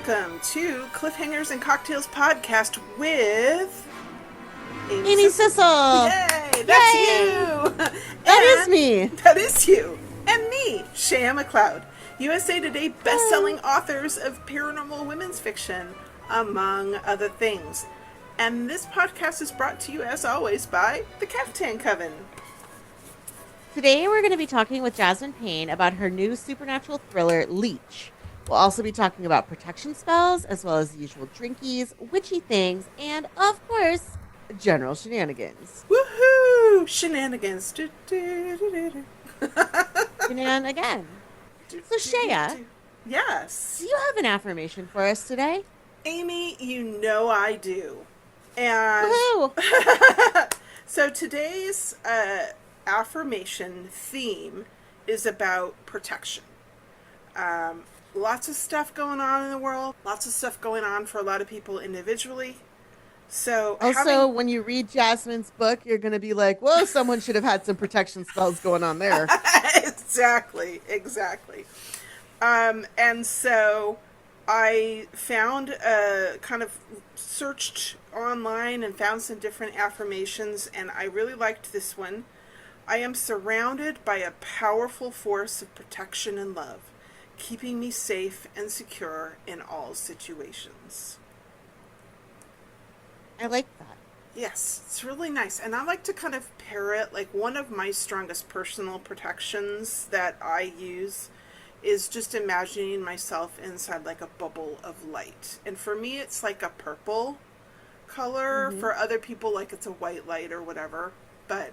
Welcome to Cliffhangers and Cocktails podcast with Amy Sissel. Yay! That's you! That is me. That is you. And me, Shea McLeod. USA Today best-selling authors of paranormal women's fiction, among other things. And this podcast is brought to you, as always, by the Caftan Coven. Today we're going to be talking with Jasmine Payne about her new supernatural thriller, LEECH. We'll also be talking about protection spells, as well as the usual drinkies, witchy things, and, of course, general shenanigans. Woohoo! Shenanigans. Again. So, Shea, yes. do you have an affirmation for us today? Amy, you know I do. And Woohoo! So today's affirmation theme is about protection. Lots of stuff going on in the world. Lots of stuff going on for a lot of people individually. So also, when you read Jasmine's book, you're going to be like, whoa, someone should have had some protection spells going on there. Exactly. And so I found kind of searched online and found some different affirmations, and I really liked this one. I am surrounded by a powerful force of protection and love, keeping me safe and secure in all situations. I like that. Yes, it's really nice. And I like to kind of pair it, like one of my strongest personal protections that I use is just imagining myself inside like a bubble of light. And for me, it's like a purple color. Mm-hmm. For other people, like it's a white light or whatever. But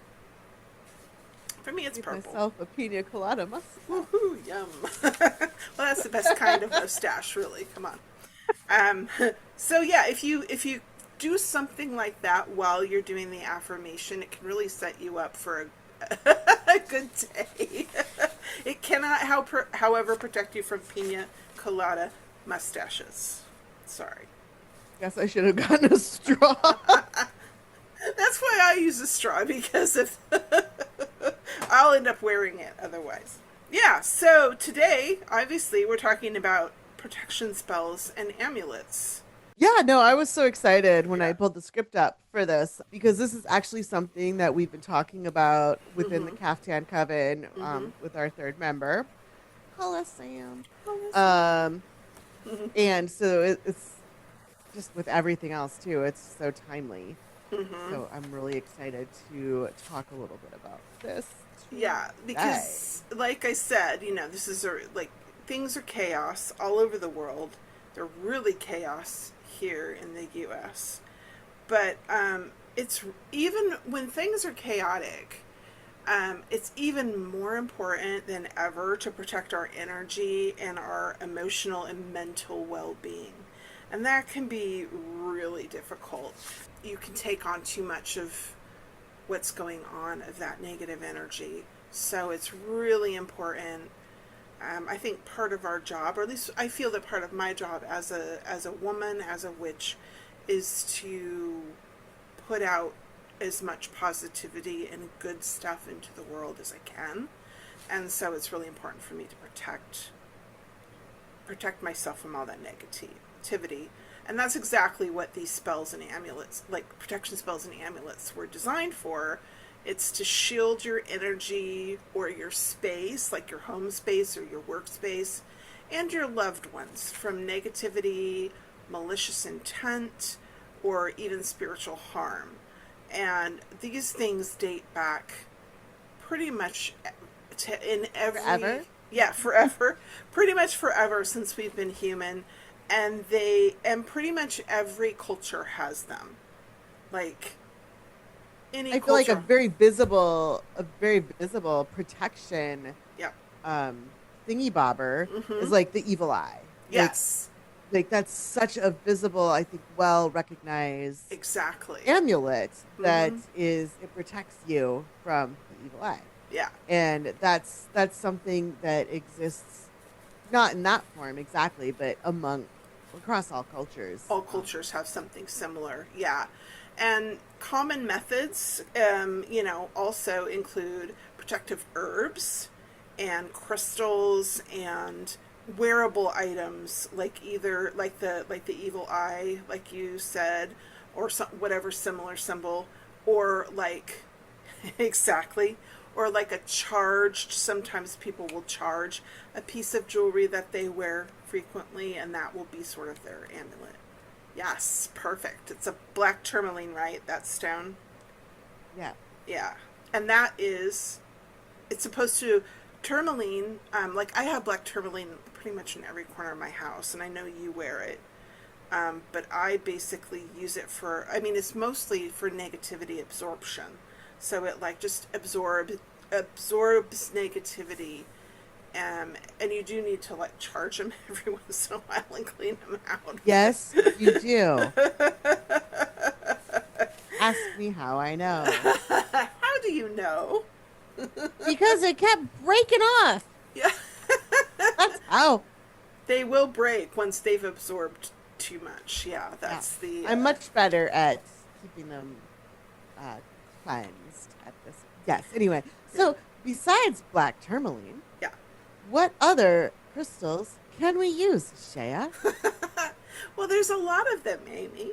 for me, it's purple. Myself a Piña Colada mustache. Woohoo, yum. Well, that's the best kind of mustache, really. Come on. So yeah, if you do something like that while you're doing the affirmation, it can really set you up for a good day. It cannot, however, protect you from Piña Colada mustaches. Sorry. Guess I should have gotten a straw. That's why I use a straw, because if I'll end up wearing it otherwise. Yeah, so today, obviously, we're talking about protection spells and amulets. Yeah, no, I was so excited when I pulled the script up for this, because this is actually something that we've been talking about within the Caftan Coven with our third member. Call us Sam. And so it's just with everything else, too. It's so timely. So I'm really excited to talk a little bit about this. Yeah, because like I said, this is things are chaos all over the world. They're really chaos here in the U.S. But it's even when things are chaotic, it's even more important than ever to protect our energy and our emotional and mental well-being. And that can be really difficult. You can take on too much of what's going on, of that negative energy. So it's really important. I think part of our job, or at least I feel that part of my job as a woman, as a witch, is to put out as much positivity and good stuff into the world as I can. And so it's really important for me to protect myself from all that negativity. And that's exactly what these spells and amulets, like protection spells and amulets, were designed for. It's to shield your energy or your space, like your home space or your workspace, and your loved ones from negativity, malicious intent, or even spiritual harm. And these things date back pretty much Forever? Yeah, forever. Pretty much forever since we've been human. And pretty much every culture has them. Like any I feel like a very visible protection thingy bobber is like the evil eye. Yes. Like that's such a visible, I think, well recognized amulet that it protects you from the evil eye. Yeah. And that's something that exists not in that form exactly, but across all cultures. All cultures have something similar. Yeah. And common methods, also include protective herbs and crystals and wearable items, like either like the evil eye, like you said, or some, whatever similar symbol, or like exactly, or like a charged. Sometimes people will charge a piece of jewelry that they wear frequently, and that will be sort of their amulet. Yes, perfect. It's a black tourmaline, right? That stone. Yeah. Yeah, and that is, it's supposed to tourmaline. Like I have black tourmaline pretty much in every corner of my house, and I know you wear it. But I basically use it for, I mean, it's mostly for negativity absorption. So it like just absorbs negativity. And you do need to like charge them every once in a while and clean them out. Yes, you do. Ask me how I know. How do you know? Because it kept breaking off. Yeah. That's how. They will break once they've absorbed too much. Yeah, that's the... I'm much better at keeping them cleansed at this. Yes, anyway. So, besides black tourmaline, yeah, what other crystals can we use, Shea? Well, there's a lot of them, Amy.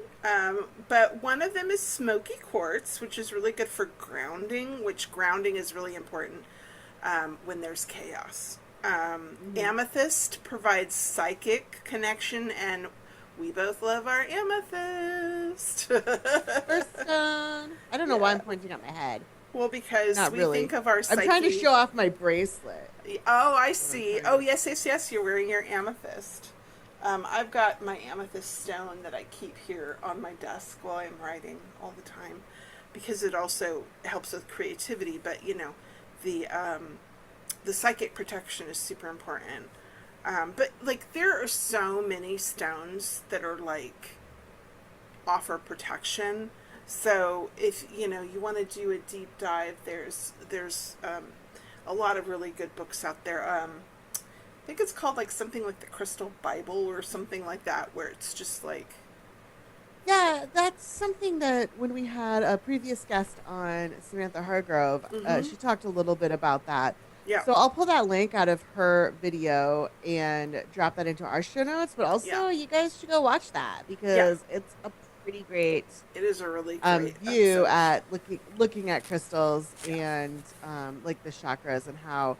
But one of them is smoky quartz, which is really good for grounding, which grounding is really important when there's chaos. Amethyst provides psychic connection, and we both love our amethyst. First stone. I don't know why I'm pointing at my head. Well, because Not we really. think of our psyche. I'm trying to show off my bracelet. Oh, I see. Oh, yes. You're wearing your amethyst. I've got my amethyst stone that I keep here on my desk while I'm writing all the time, because it also helps with creativity. But you know, the psychic protection is super important. But like there are so many stones that are like offer protection. So if you know you want to do a deep dive, there's a lot of really good books out there. I think it's called like something like the Crystal Bible or something like that, where it's just like... Yeah, that's something that when we had a previous guest on, Samantha Hargrove, she talked a little bit about that. Yeah. So I'll pull that link out of her video and drop that into our show notes. But also, you guys should go watch that because it's a pretty great. It is a really great view episode. at looking at crystals and like the chakras and how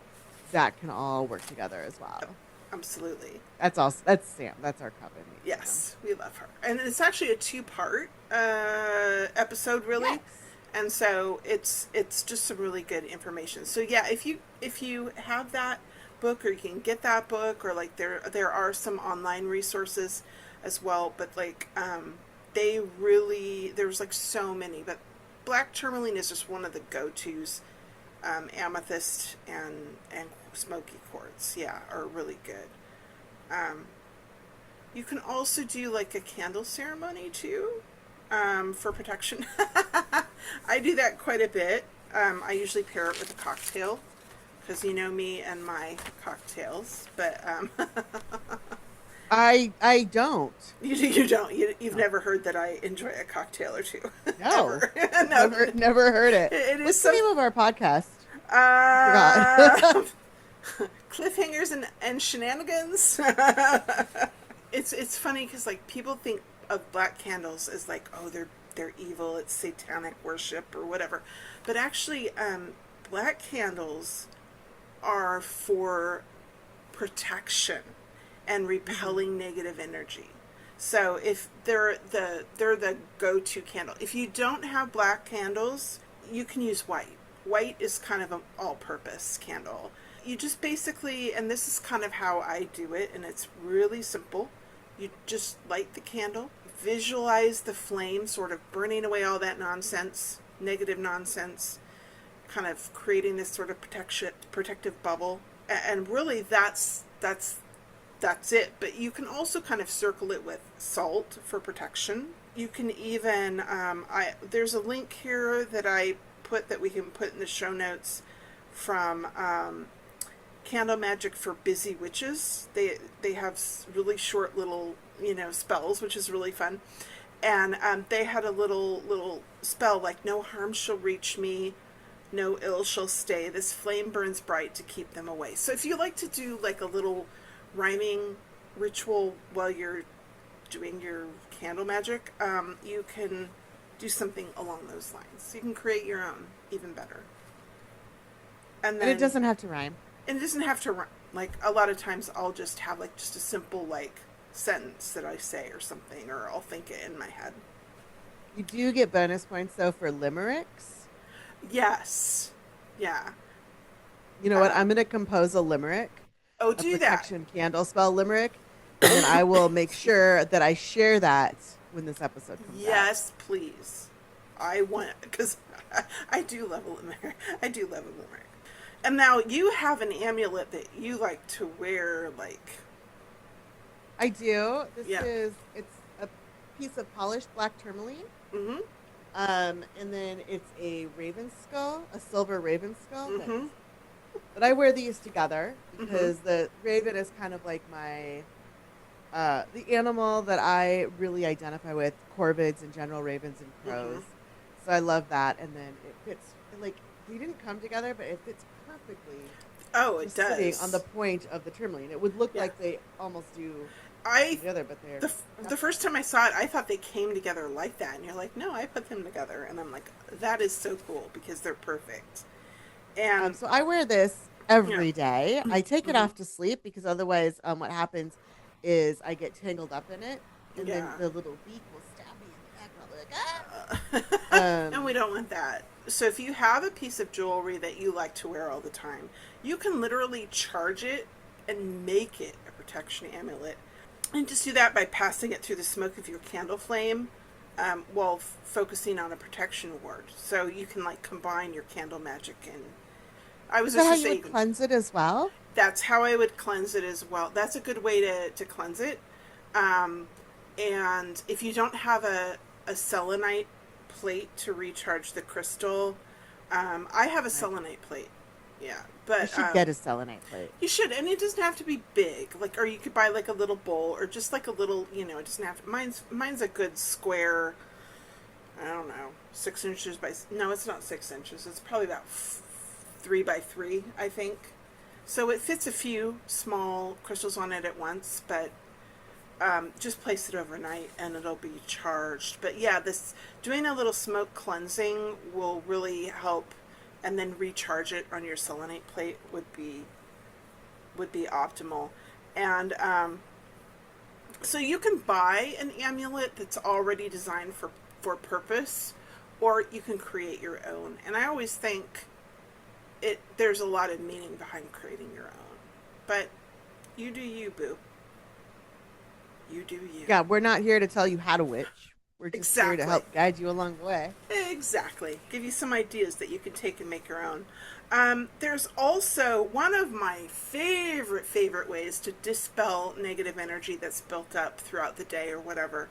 that can all work together as well. Absolutely. That's Sam. That's our Coven. Yes, we love her, and it's actually a 2-part episode, really. Yes. And so it's just some really good information. So yeah, if you have that book, or you can get that book, or like there are some online resources as well. But like there's like so many. But black tourmaline is just one of the go-tos. Amethyst and smoky quartz, are really good. You can also do like a candle ceremony too. For protection. I do that quite a bit. I usually pair it with a cocktail, because you know me and my cocktails. But I don't. You don't. You've never heard that I enjoy a cocktail or two. No. No. Never heard it. It is What's the name of our podcast? Cliffhangers and shenanigans. It's funny because like people think of black candles as like, oh, they're evil, it's satanic worship or whatever, but actually black candles are for protection and repelling negative energy. So if they're the go-to candle. If you don't have black candles, you can use white is kind of an all-purpose candle. You just basically, and this is kind of how I do it, and it's really simple. You just light the candle, visualize the flame sort of burning away all that nonsense, negative nonsense, kind of creating this sort of protective bubble. And really that's it. But you can also kind of circle it with salt for protection. You can even, there's a link here that we can put in the show notes from Candle Magic for Busy Witches. They have really short little spells, which is really fun. And they had a little spell like, no harm shall reach me, no ill shall stay, this flame burns bright to keep them away. So if you like to do like a little rhyming ritual while you're doing your candle magic, you can do something along those lines. You can create your own even better. And then And it doesn't have to rhyme. and it doesn't have to rhyme. Like a lot of times I'll just have like just a simple like sentence that I say or something, or I'll think it in my head. You do get bonus points though for limericks. Yes. Yeah. You know what? I'm going to compose a limerick, Oh, a do that. protection candle spell limerick, and then I will make sure that I share that when this episode comes out. Yes, please. I want, because I do love a limerick. I do love a limerick. And now you have an amulet that you like to wear, like, I do. This yeah. it's a piece of polished black tourmaline. Mm-hmm. And then it's a raven skull, a silver raven skull. Mm-hmm. But I wear these together Mm-hmm. because the raven is kind of like my the animal that I really identify with. Corvids in general, ravens and crows. Mm-hmm. So I love that, and then it fits like they didn't come together, but it fits perfectly. Oh, it just sitting does. on the point of the tourmaline. It would look Yeah. like they almost do I together, but they're the first time I saw it, I thought they came together like that, and you're like, no, I put them together, and I'm like, that is so cool because they're perfect. And so I wear this every day. I take it Mhm. off to sleep because otherwise, what happens is I get tangled up in it, and then Yeah. the little beak will stab me in the back, and I'll be like, ah. and we don't want that. So if you have a piece of jewelry that you like to wear all the time, you can literally charge it and make it a protection amulet. And just do that by passing it through the smoke of your candle flame while focusing on a protection word. So you can like combine your candle magic and I was Is that just how to you say would cleanse it as well? that's how I would cleanse it as well. That's a good way to cleanse it. And if you don't have a selenite plate to recharge the crystal, I have a selenite plate. Yeah, You but should get a selenite plate. you should, and it doesn't have to be big. Like, or you could buy like a little bowl, or just like a little. You know, it doesn't have to. Mine's a good square. I don't know, 6 inches by. No, it's not 6 inches. It's probably about 3 by 3, I think. So it fits a few small crystals on it at once, but just place it overnight and it'll be charged. But yeah, this doing a little smoke cleansing will really help, and then recharge it on your selenite plate would be optimal. And so you can buy an amulet that's already designed for purpose, or you can create your own. And I always think there's a lot of meaning behind creating your own. But you do you, boo. You do you. Yeah, we're not here to tell you how to witch. We're just here to Exactly. help guide you along the way. Exactly. Give you some ideas that you can take and make your own. There's also one of my favorite ways to dispel negative energy that's built up throughout the day or whatever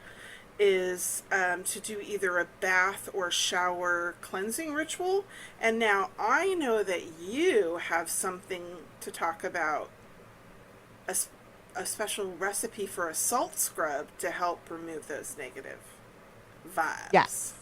is to do either a bath or shower cleansing ritual. And now I know that you have something to talk about, a special recipe for a salt scrub to help remove those negative vibes. Yes,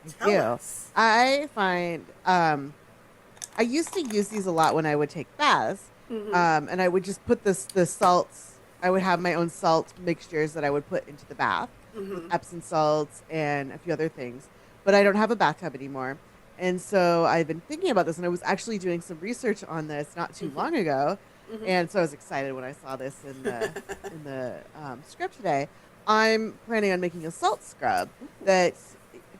I Tell do. us. I find I used to use these a lot when I would take baths, Mhm. and I would just put the salts. I would have my own salt mixtures that I would put into the bath with Epsom salts and a few other things. But I don't have a bathtub anymore, and so I've been thinking about this, and I was actually doing some research on this not too long ago, and so I was excited when I saw this in the script today. I'm planning on making a salt scrub that,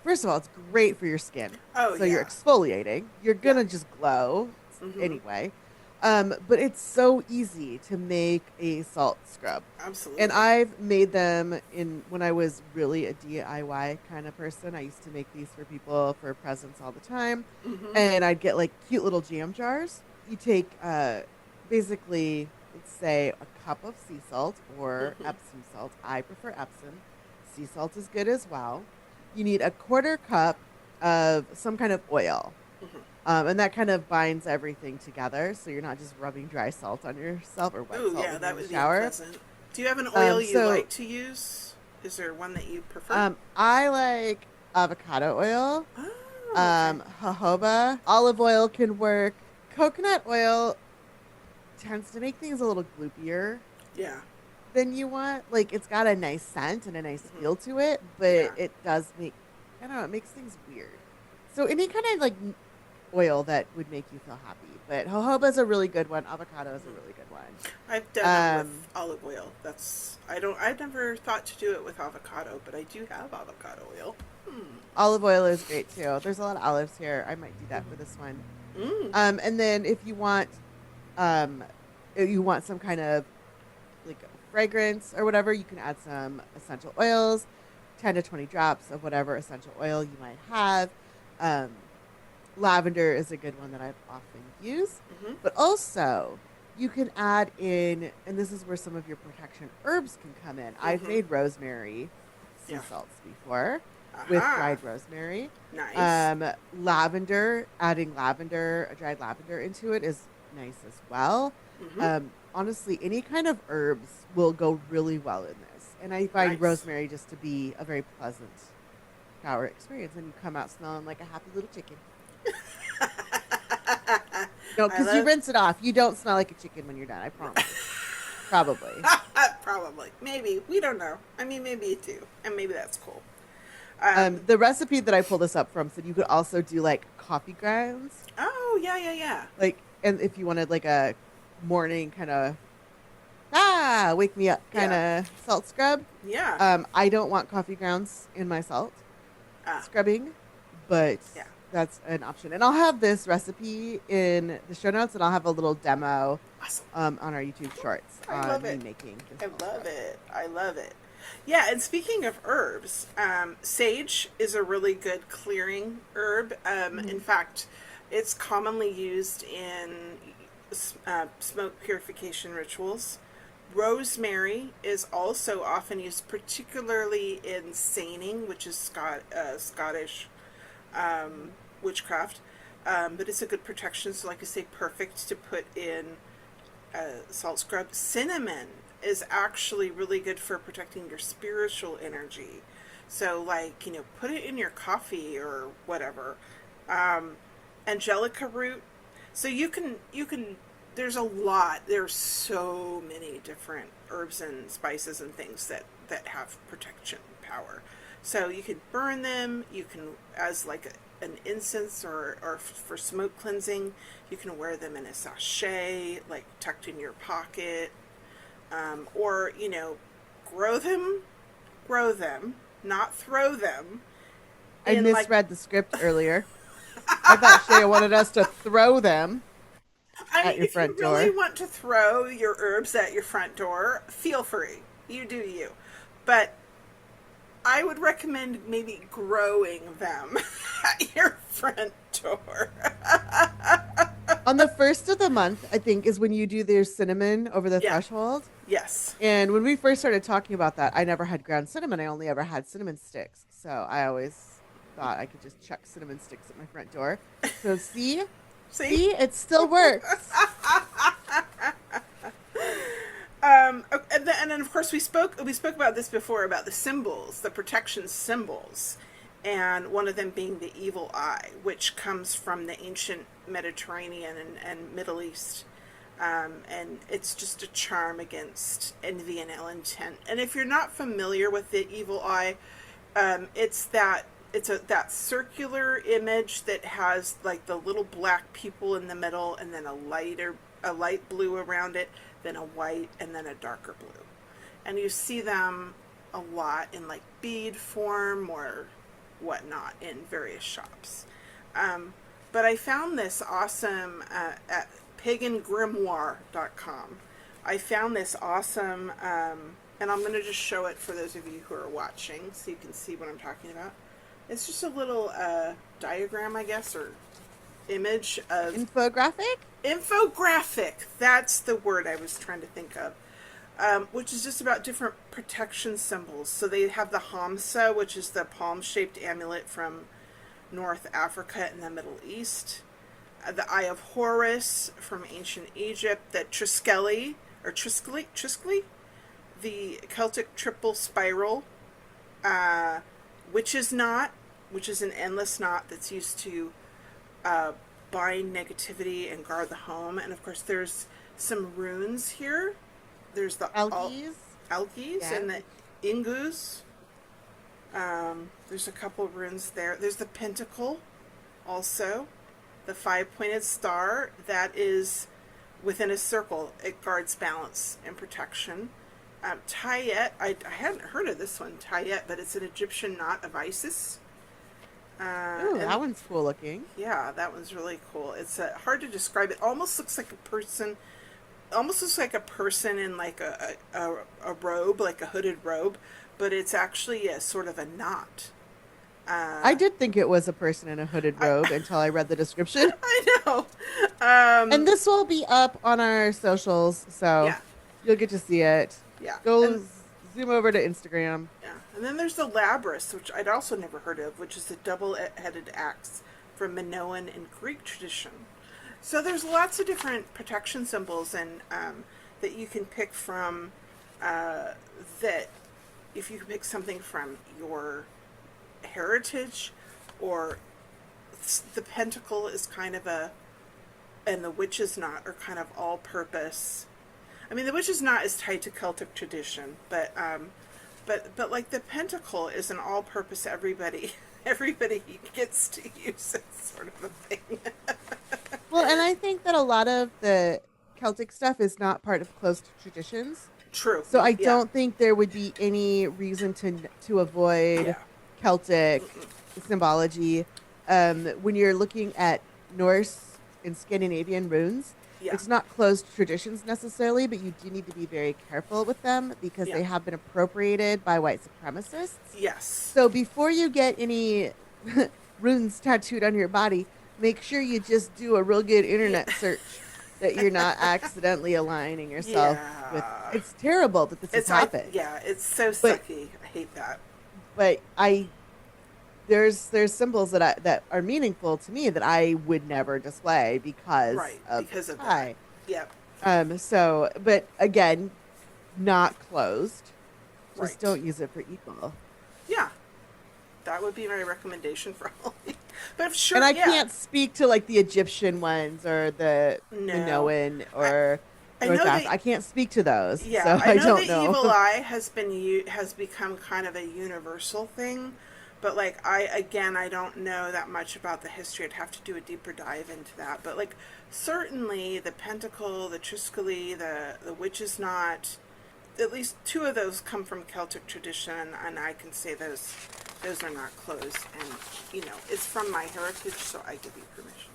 first of all, it's great for your skin. Oh, so yeah. you're exfoliating. You're gonna just glow anyway. But it's so easy to make a salt scrub. Absolutely. And I've made them when I was really a DIY kind of person. I used to make these for people for presents all the time. And I'd get like cute little jam jars. You take basically, let's say, a cup of sea salt or Epsom salt. I prefer Epsom. Sea salt is good as well. You need a quarter cup of some kind of oil. And that kind of binds everything together, so you're not just rubbing dry salt on yourself or wet Ooh, salt yeah, in that the would be shower. unpleasant. Do you have an oil you so- like to use? Is there one that you prefer? I like avocado oil, Oh, okay. jojoba, olive oil can work. Coconut oil tends to make things a little gloopier. Yeah. than you want. Like, it's got a nice scent and a nice Hmm. feel to it, but Yeah. it does make, I don't know, it makes things weird. So any kind of like oil that would make you feel happy. But jojoba is a really good one. Avocado is a Hmm. really good one. I've done them with Um, olive oil. That's I don't. I've never thought to do it with avocado, but I do have avocado oil. Hmm. Olive oil is great too. There's a lot of olives here. I might do that for Hmm. this one. Mm. And then um, if you want some kind of like fragrance or whatever, you can add some essential oils, 10 to 20 drops of whatever essential oil you might have. Um, lavender is a good one that I've often used, Hmm. but also you can add in, and this is where some of your protection herbs can come in. I've Hmm. made rosemary sea Yeah. salts before with Aha. dried rosemary. Nice. Lavender, adding lavender, dried lavender into it is nice as well. Hmm. Honestly, any kind of herbs will go really well in this. And I find Nice. rosemary just to be a very pleasant shower experience, and you come out smelling like a happy little chicken. No, I because you love. rinse it off. You don't smell like a chicken when you're done. I promise. Probably. Probably. Maybe. We don't know. I mean, maybe you do. And maybe that's cool. Um, The recipe that I pulled this up from said you could also do like coffee grounds, oh, yeah, yeah, yeah. like, and if you wanted like a morning kind of wake me up kind Yeah. of salt scrub. Yeah. I don't want coffee grounds in my salt Ah, scrubbing, but yeah. that's an option. And I'll have this recipe in the show notes, and I'll have a little demo Awesome. on our YouTube shorts I love on me it. making this I salt love scrub. it. I love it. Yeah, and speaking of herbs, sage is a really good clearing herb. In Hmm. fact, it's commonly used in smoke purification rituals. Rosemary is also often used, particularly in seining, which is Scottish witchcraft. But it's a good protection, so like I say, perfect to put in salt scrub. Cinnamon is actually really good for protecting your spiritual energy. So, like, put it in your coffee or whatever. Um, Angelica root. So there's a lot. There's so many different herbs and spices and things that have protection power. So you can burn them. You can, as like an incense or for smoke cleansing, you can wear them in a sachet, like tucked in your pocket, or grow them, not throw them I in like. misread the script earlier. I thought Shea wanted us to throw them I at mean, your if you front really door. want to throw your herbs at your front door, feel free. You do you. But I would recommend maybe growing them at your front door. On the first of the month, I think, is when you do their cinnamon over the Yeah. threshold. Yes. And when we first started talking about that, I never had ground cinnamon. I only ever had cinnamon sticks. So I always thought I could just chuck cinnamon sticks at my front door. So See? it still works. And then of course we spoke about this before, about the symbols, the protection symbols, and one of them being the evil eye, which comes from the ancient Mediterranean and Middle East. And it's just a charm against envy and ill intent. And if you're not familiar with the evil eye, that circular image that has like the little black people in the middle, and then a light blue around it, then a white, and then a darker blue. And you see them a lot in like bead form or whatnot in various shops. But I found this awesome at pagangrimoire.com. I found this awesome, and I'm going to just show it for those of you who are watching so you can see what I'm talking about. It's just a little diagram, I guess, or image of Infographic? infographic. That's the word I was trying to think of. Which is just about different protection symbols. So they have the Hamsa, which is the palm-shaped amulet from North Africa and the Middle East. The Eye of Horus from ancient Egypt. The Triskeli, the Celtic triple spiral. Witch's knot, which is an endless knot that's used to bind negativity and guard the home. And of course, there's some runes here There's the Algies. algies Yeah. and the ingus. There's a couple of runes there. There's the pentacle, also. The five-pointed star that is within a circle. It guards balance and protection. Tayet, I hadn't heard of this one, Tayet, but it's an Egyptian knot of Isis. Ooh, that one's cool looking. Yeah, that one's really cool. It's hard to describe. It almost looks like a person. Almost looks like a person in like a robe, like a hooded robe, but it's actually a sort of a knot. I did think it was a person in a hooded robe until I read the description. I know. And this will be up on our socials, so Yeah. you'll get to see it. Yeah. Go And, zoom over to Instagram. yeah. And then there's the labrys, which I'd also never heard of, which is a double-headed axe from Minoan and Greek tradition. So there's lots of different protection symbols and that you can pick from. That if you can pick something from your heritage, or the pentacle is kind of and the witch's knot are kind of all-purpose. I mean, the witch's knot is tied to Celtic tradition, but like the pentacle is an all-purpose. Everybody gets to use it, sort of a thing. Well, and I think that a lot of the Celtic stuff is not part of closed traditions. True. So I don't think there would be any reason to avoid Celtic symbology. When you're looking at Norse and Scandinavian runes, it's not closed traditions necessarily, but you do need to be very careful with them because they have been appropriated by white supremacists. Yes. So before you get any runes tattooed on your body, make sure you just do a real good internet search that you're not accidentally aligning yourself with. It's terrible that this has happened. It's so sucky. I hate that. But there's symbols that are meaningful to me that I would never display because of that. Yep. So, but again, not closed. Just Right. don't use it for equal. Yeah. That would be my recommendation for all. But sure, and I can't speak to like the Egyptian ones or the Minoan or North Africa. I can't speak to those. Yeah, so I know don't know. Evil Eye has become kind of a universal thing, but like I don't know that much about the history. I'd have to do a deeper dive into that. But like certainly the pentacle, the triskele, the witch's knot, at least two of those come from Celtic tradition, and I can say those are not closed, and it's from my heritage, so I give you permission.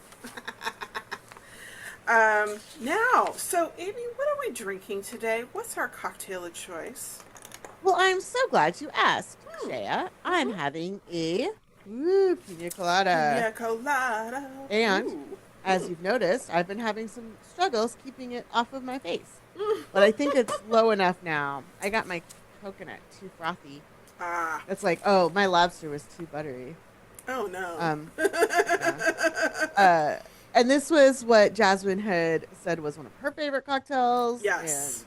Now, so Amy, what are we drinking today? What's our cocktail of choice? Well, I'm so glad you asked, Shea. I'm having a Piña Colada. Piña Colada. And as you've noticed, I've been having some struggles keeping it off of my face. But I think it's low enough now. I got my coconut too frothy. It's like, oh, my lobster was too buttery. Oh, no. And this was what Jasmine had said was one of her favorite cocktails. Yes.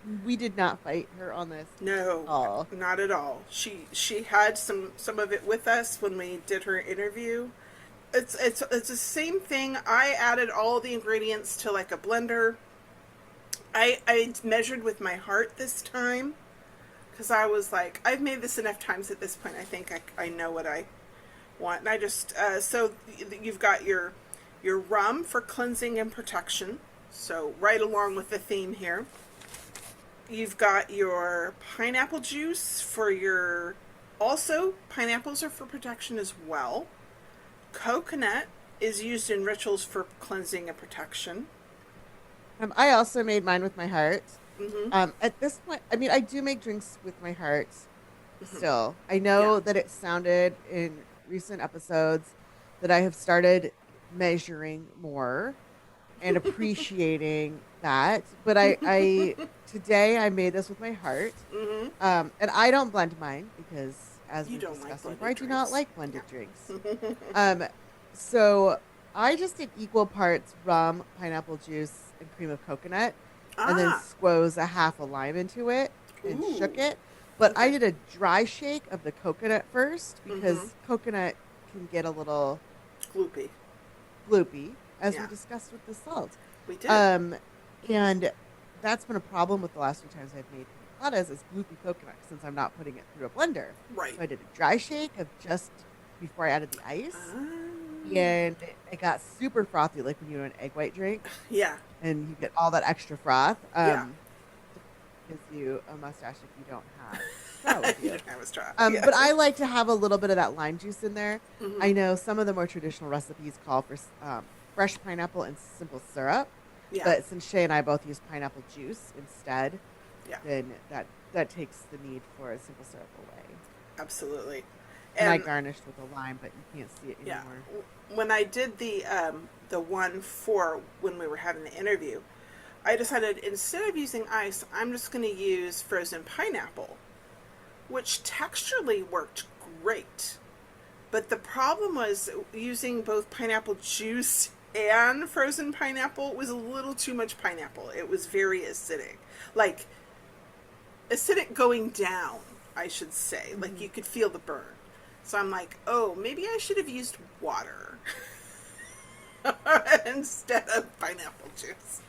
And we did not fight her on this. No, not at all. She had some of it with us when we did her interview. It's the same thing. I added all the ingredients to like a blender. I measured with my heart this time because I was like, I've made this enough times at this point. I think I know what I want. And I just, so you've got your rum for cleansing and protection. So right along with the theme here. You've got your pineapple juice for also pineapples are for protection as well. Coconut is used in rituals for cleansing and protection. I also made mine with my heart. Mm-hmm. At this point, I mean, I do make drinks with my heart still. I know that it sounded in recent episodes that I have started measuring more and appreciating that. But I today I made this with my heart. Mm-hmm. And I don't blend mine because, as we discussed before, I do not like blended drinks. So I just did equal parts rum, pineapple juice, and cream of coconut, and then squoze a half a lime into it and shook it. But I did a dry shake of the coconut first because coconut can get a little gloopy, as we discussed with the salt. We did. And that's been a problem with the last few times I've made pina coladas is gloopy coconut since I'm not putting it through a blender. Right. So I did a dry shake of just before I added the ice, Um, and it got super frothy, like when you do an egg white drink, yeah. and you get all that extra froth. Yeah. Gives you a mustache if you don't have straw with You you. don't have a straw. But I like to have a little bit of that lime juice in there. Mhm. I know some of the more traditional recipes call for fresh pineapple and simple syrup. Yeah. But since Shay and I both use pineapple juice instead, Yeah. then that takes the need for a simple syrup away. Absolutely. And I garnished with a lime, but you can't see it anymore. Yeah. When I did the one for when we were having the interview, I decided instead of using ice, I'm just going to use frozen pineapple, which texturally worked great. But the problem was using both pineapple juice and frozen pineapple was a little too much pineapple. It was very acidic. Like, acidic going down, I should say. Mm-hmm. Like, you could feel the burn. So I'm like, oh, maybe I should have used water instead of pineapple juice.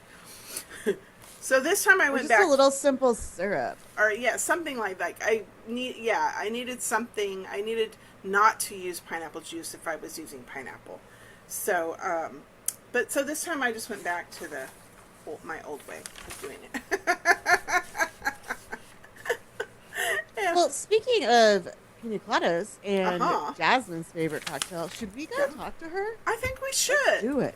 So this time I went back. Just a little simple syrup. Or yeah, something like that. I needed something. I needed not to use pineapple juice if I was using pineapple. So, so this time I just went back to my old way of doing it. Yeah. Well, speaking of pina coladas and Jasmine's favorite cocktail, should we go talk to her? I think we should. Let's do it.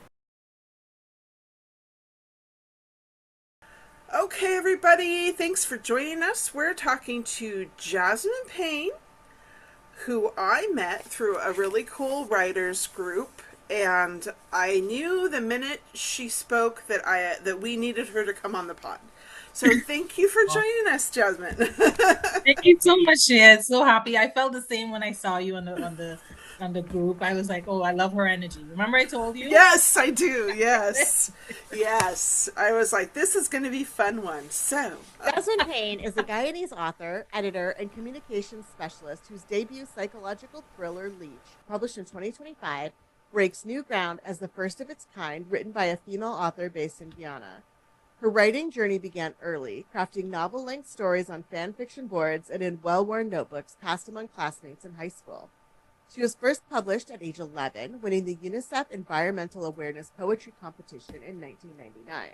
Okay, everybody, thanks for joining us. We're talking to Jasmine Payne, who I met through a really cool writers group, and I knew the minute she spoke that we needed her to come on the pod. So thank you for joining us, Jasmine. Thank you so much, Shay. So happy. I felt the same when I saw you on the group. I was like, oh, I love her energy. Remember I told you? Yes, I do. Yes. Yes. I was like, this is going to be a fun one. So, Jasmine Payne is a Guyanese author, editor, and communications specialist whose debut psychological thriller, LEECH, published in 2025, breaks new ground as the first of its kind written by a female author based in Guyana. Her writing journey began early, crafting novel-length stories on fan fiction boards and in well-worn notebooks passed among classmates in high school. She was first published at age 11, winning the UNICEF Environmental Awareness Poetry Competition in 1999.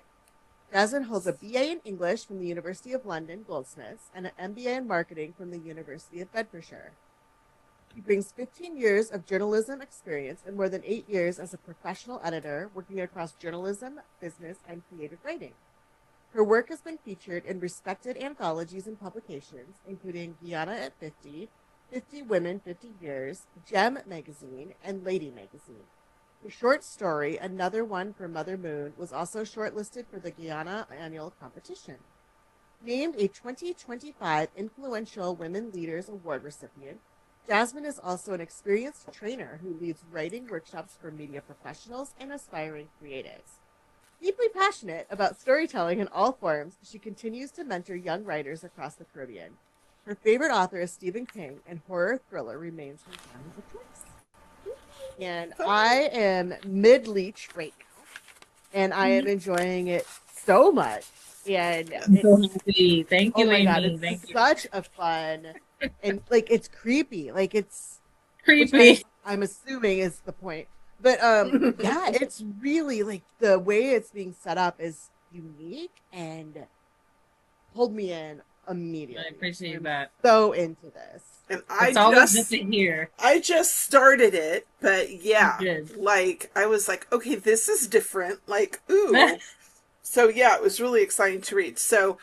Jasmine holds a BA in English from the University of London, Goldsmiths, and an MBA in Marketing from the University of Bedfordshire. She brings 15 years of journalism experience and more than 8 years as a professional editor, working across journalism, business, and creative writing. Her work has been featured in respected anthologies and publications, including Guyana at 50, 50 Women, 50 Years, Gem Magazine, and Lady Magazine. Her short story, Another One for Mother Moon, was also shortlisted for the Guyana Annual Competition. Named a 2025 Influential Women Leaders Award recipient, Jasmine is also an experienced trainer who leads writing workshops for media professionals and aspiring creatives. Deeply passionate about storytelling in all forms, she continues to mentor young writers across the Caribbean. Her favorite author is Stephen King, and horror thriller remains her genre of choice. And I am mid-LEECH right now, and I am enjoying it so much. And I'm so happy. Thank you, oh my Amy. God, it's Thank you. such a fun, and like it's creepy. Like it's Creepy. I'm assuming is the point. But yeah, it's really like the way it's being set up is unique and pulled me in immediately. I appreciate that. So into this. And It's always good to hear. I just started it, but yeah, like I was like, okay, this is different. Like, ooh. So yeah, it was really exciting to read. So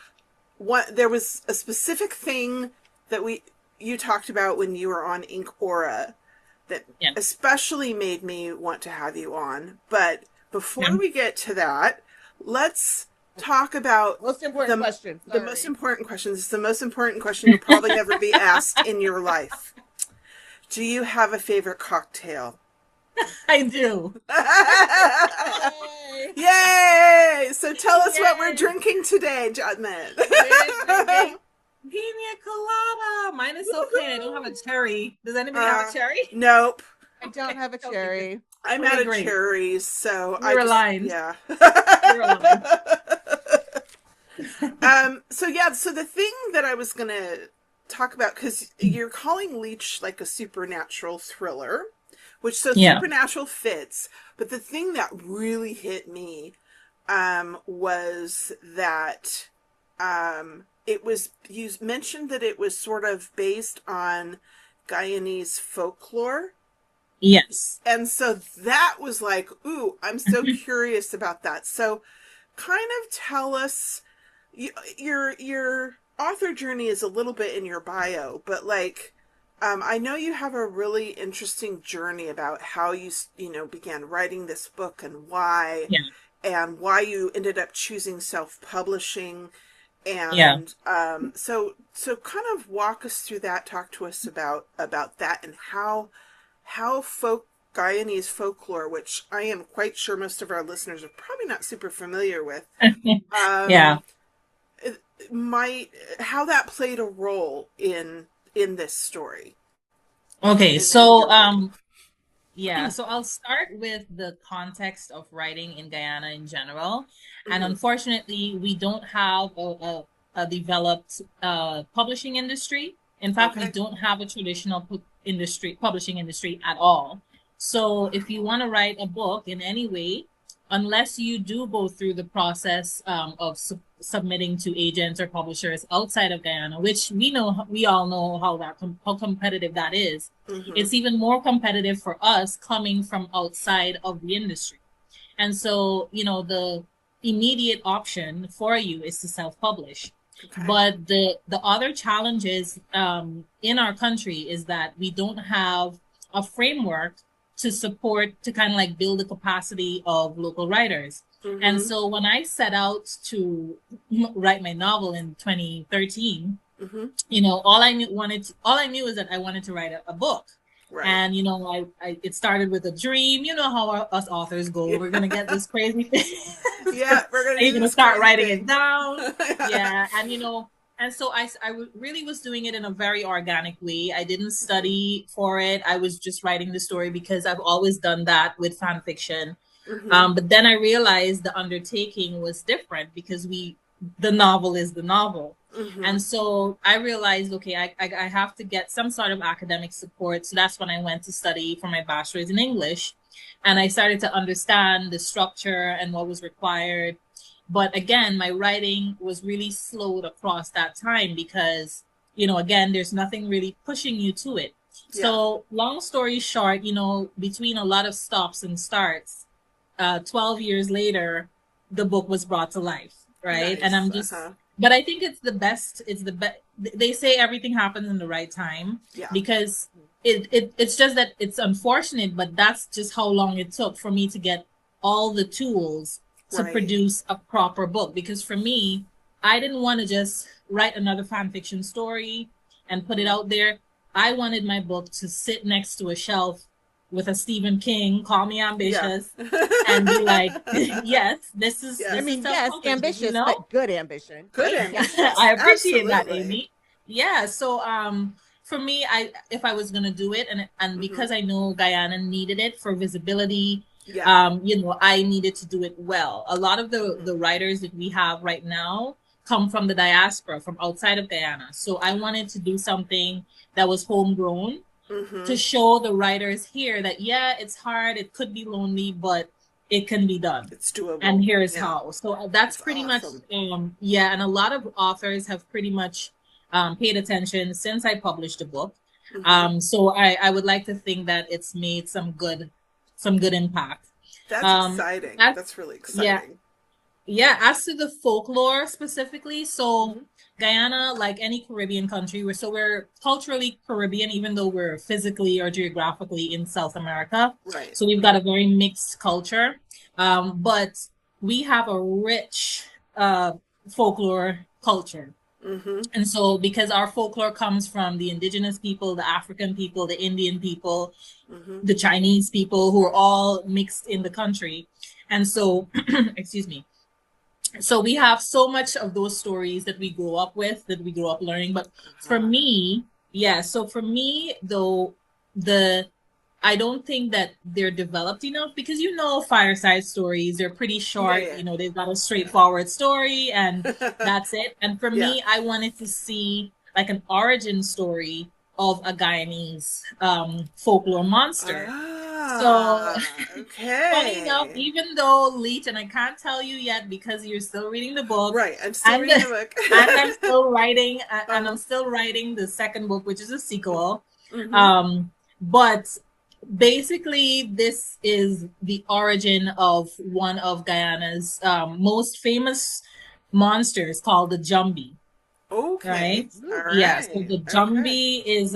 there was a specific thing that you talked about when you were on Ink Aura that especially made me want to have you on. But before we get to that, let's talk about most important question. The most important question. This is the most important question you'll probably ever be asked in your life. Do you have a favorite cocktail? I do. Yay! So tell us what we're drinking today, Jasmine. Piña Colada. Mine is so plain. I don't have a cherry. Does anybody have a cherry? Nope. I don't have a cherry. I'm out of cherries, so You're aligned. Yeah. You're aligned. So yeah, so the thing that I was gonna talk about, because you're calling Leech like a supernatural thriller, which so Yeah. supernatural fits, but the thing that really hit me was that it was, you mentioned that it was sort of based on Guyanese folklore. Yes. And so that was like, ooh, I'm so curious about that. So kind of tell us, your author journey is a little bit in your bio, but like, I know you have a really interesting journey about how you began writing this book Yeah. and why you ended up choosing self-publishing. Yeah. And so kind of walk us through that, talk to us about that, and how Guyanese folklore, which I am quite sure most of our listeners are probably not super familiar with, Yeah. um, might how that played a role in this story, Okay. in your writing. Yeah, so I'll start with the context of writing in Guyana in general. And Hmm. unfortunately, we don't have a developed publishing industry. In fact, we Okay. don't have a traditional publishing industry at all. So if you Wow. want to write a book in any way, unless you do go through the process of submitting to agents or publishers outside of Guyana, which we all know how competitive that is. Hmm. It's even more competitive for us coming from outside of the industry. And so, the immediate option for you is to self-publish. Okay. But the other challenges in our country is that we don't have a framework to kind of like build the capacity of local writers. And Hmm. so when I set out to write my novel in 2013, Hmm. all I knew is that I wanted to write a book. Right. And it started with a dream. You know how us authors go. Yeah. We're gonna get this crazy thing, Yeah, we're gonna and you're do gonna this start crazy writing it thing. down. Yeah, and so really was doing it in a very organic way. I didn't study for it. I was just writing the story because I've always done that with fan fiction. Hmm. But then I realized the undertaking was different because the novel is the novel. Hmm. And so I realized, okay, I have to get some sort of academic support. So that's when I went to study for my bachelor's in English. And I started to understand the structure and what was required. But again, my writing was really slowed across that time because, again, there's nothing really pushing you to it. Yeah. So long story short, between a lot of stops and starts, 12 years later, the book was brought to life, right? And Nice. Uh-huh. but I think it's the best. It's the best. They say everything happens in the right time Yeah. because it's just that it's unfortunate, but that's just how long it took for me to get all the tools to Right. produce a proper book. Because for me, I didn't want to just write another fan fiction story and put it Mhm. out there. I wanted my book to sit next to a shelf with a Stephen King, call me Yeah. ambitious, and be like, yes, this is I this Yes. is mean, yes, self-publishing, ambitious, but good ambition, Good right? Yeah. ambitious. I appreciate that, Absolutely. Amy. Yeah, so for me, if I was gonna do it, and Hmm. because I know Guyana needed it for visibility, Yeah. I needed to do it well. A lot of Hmm. the writers that we have right now come from the diaspora, from outside of Guyana. So I wanted to do something that was homegrown to Hmm. show the writers here that yeah, it's hard, it could be lonely, but it can be done. It's doable. And here's Yeah. how. So that's That's pretty much awesome. yeah, and a lot of authors have pretty much paid attention since I published the book. Hmm. So I would like to think that it's made some good impact. That's Um, exciting. as, That's really yeah, exciting. yeah, as to the folklore specifically, so Hmm. Guyana, like any Caribbean country, we're culturally Caribbean, even though we're physically or geographically in South America. Right. So we've got a very mixed culture, but we have a rich folklore culture. Hmm. And so, because our folklore comes from the indigenous people, the African people, the Indian people, Hmm. the Chinese people, who are all mixed in the country. And so, excuse me, so we have so much of those stories that we grow up with, that we grow up learning. But for Uh-huh. me, yeah, so for me though, the I don't think that they're developed enough because fireside stories, they're pretty short. Yeah. They've got a straightforward story and that's it. And for Yeah. me, I wanted to see like an origin story of a Guyanese folklore monster. So funny enough, Okay. even though Leech, and I can't tell you yet because you're still reading the book, Right. I'm still and reading the book. and I'm still writing, and I'm still writing the second book, which is a sequel. But basically, this is the origin of one of Guyana's most famous monsters called the Jumbi. Okay. Right? All right. Yeah. So the Jumbi is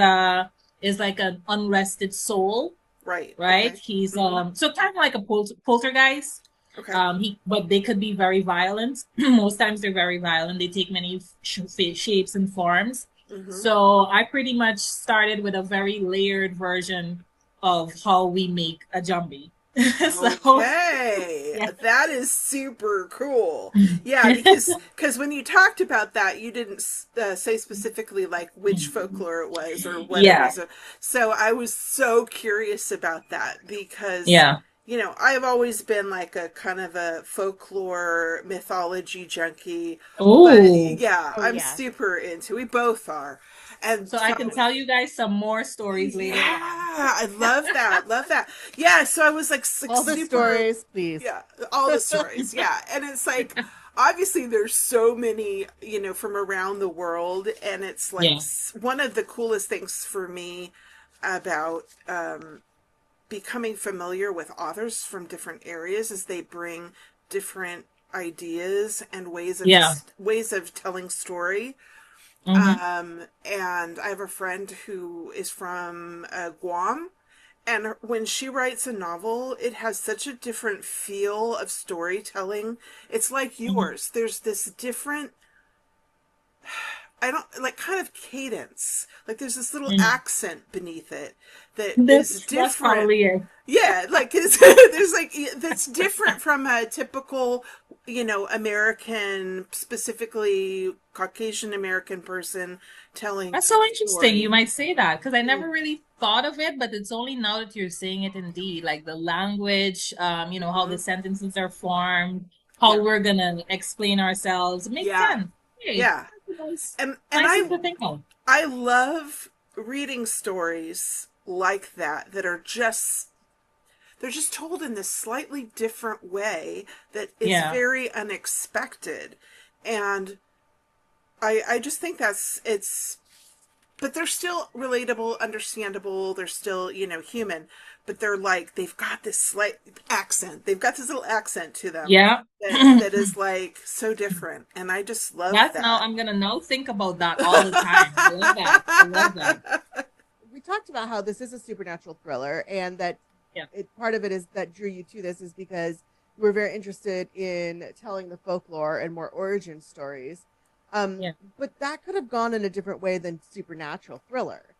like an unrested soul. Right. Right. Okay. He's so kind of like a poltergeist. Okay. But they could be very violent. Most times they're very violent. They take many shapes and forms. So I pretty much started with a very layered version of how we make a Jumbi. Okay, yeah. That is super cool. Yeah, because when you talked about that, you didn't say specifically like which folklore it was or what it was. So I was so curious about that because I've always been like a kind of a folklore mythology junkie. Oh, but I'm super into. We both are. And so I can tell you guys some more stories later on. I love that. Love that. Yeah, so I was like all the stories, please. Yeah, all the stories. Yeah. And it's like obviously there's so many, from around the world, and it's like one of the coolest things for me about becoming familiar with authors from different areas is they bring different ideas and ways of telling story. And I have a friend who is from Guam, and when she writes a novel, it has such a different feel of storytelling. It's like yours. There's this different, kind of cadence. Like there's this little accent beneath it that is different. Yeah, like that's different from a typical, American, specifically Caucasian American person telling. That's so interesting. You might say that because I never really thought of it, but it's only now that you're saying it. Indeed, like the language, how the sentences are formed, how we're gonna explain ourselves. It makes sense. Hey, yeah, and I love reading stories like that are just. They're just told in this slightly different way that is very unexpected. And I just think but they're still relatable, understandable. They're still, human, but they've got this slight accent. They've got this little accent to them. Yeah. That is like so different. And I just love that. Now I'm going to think about that all the time. I love that. We talked about how this is a supernatural thriller, and that part of it is that drew you to this is because we're very interested in telling the folklore and more origin stories. But that could have gone in a different way than supernatural thriller.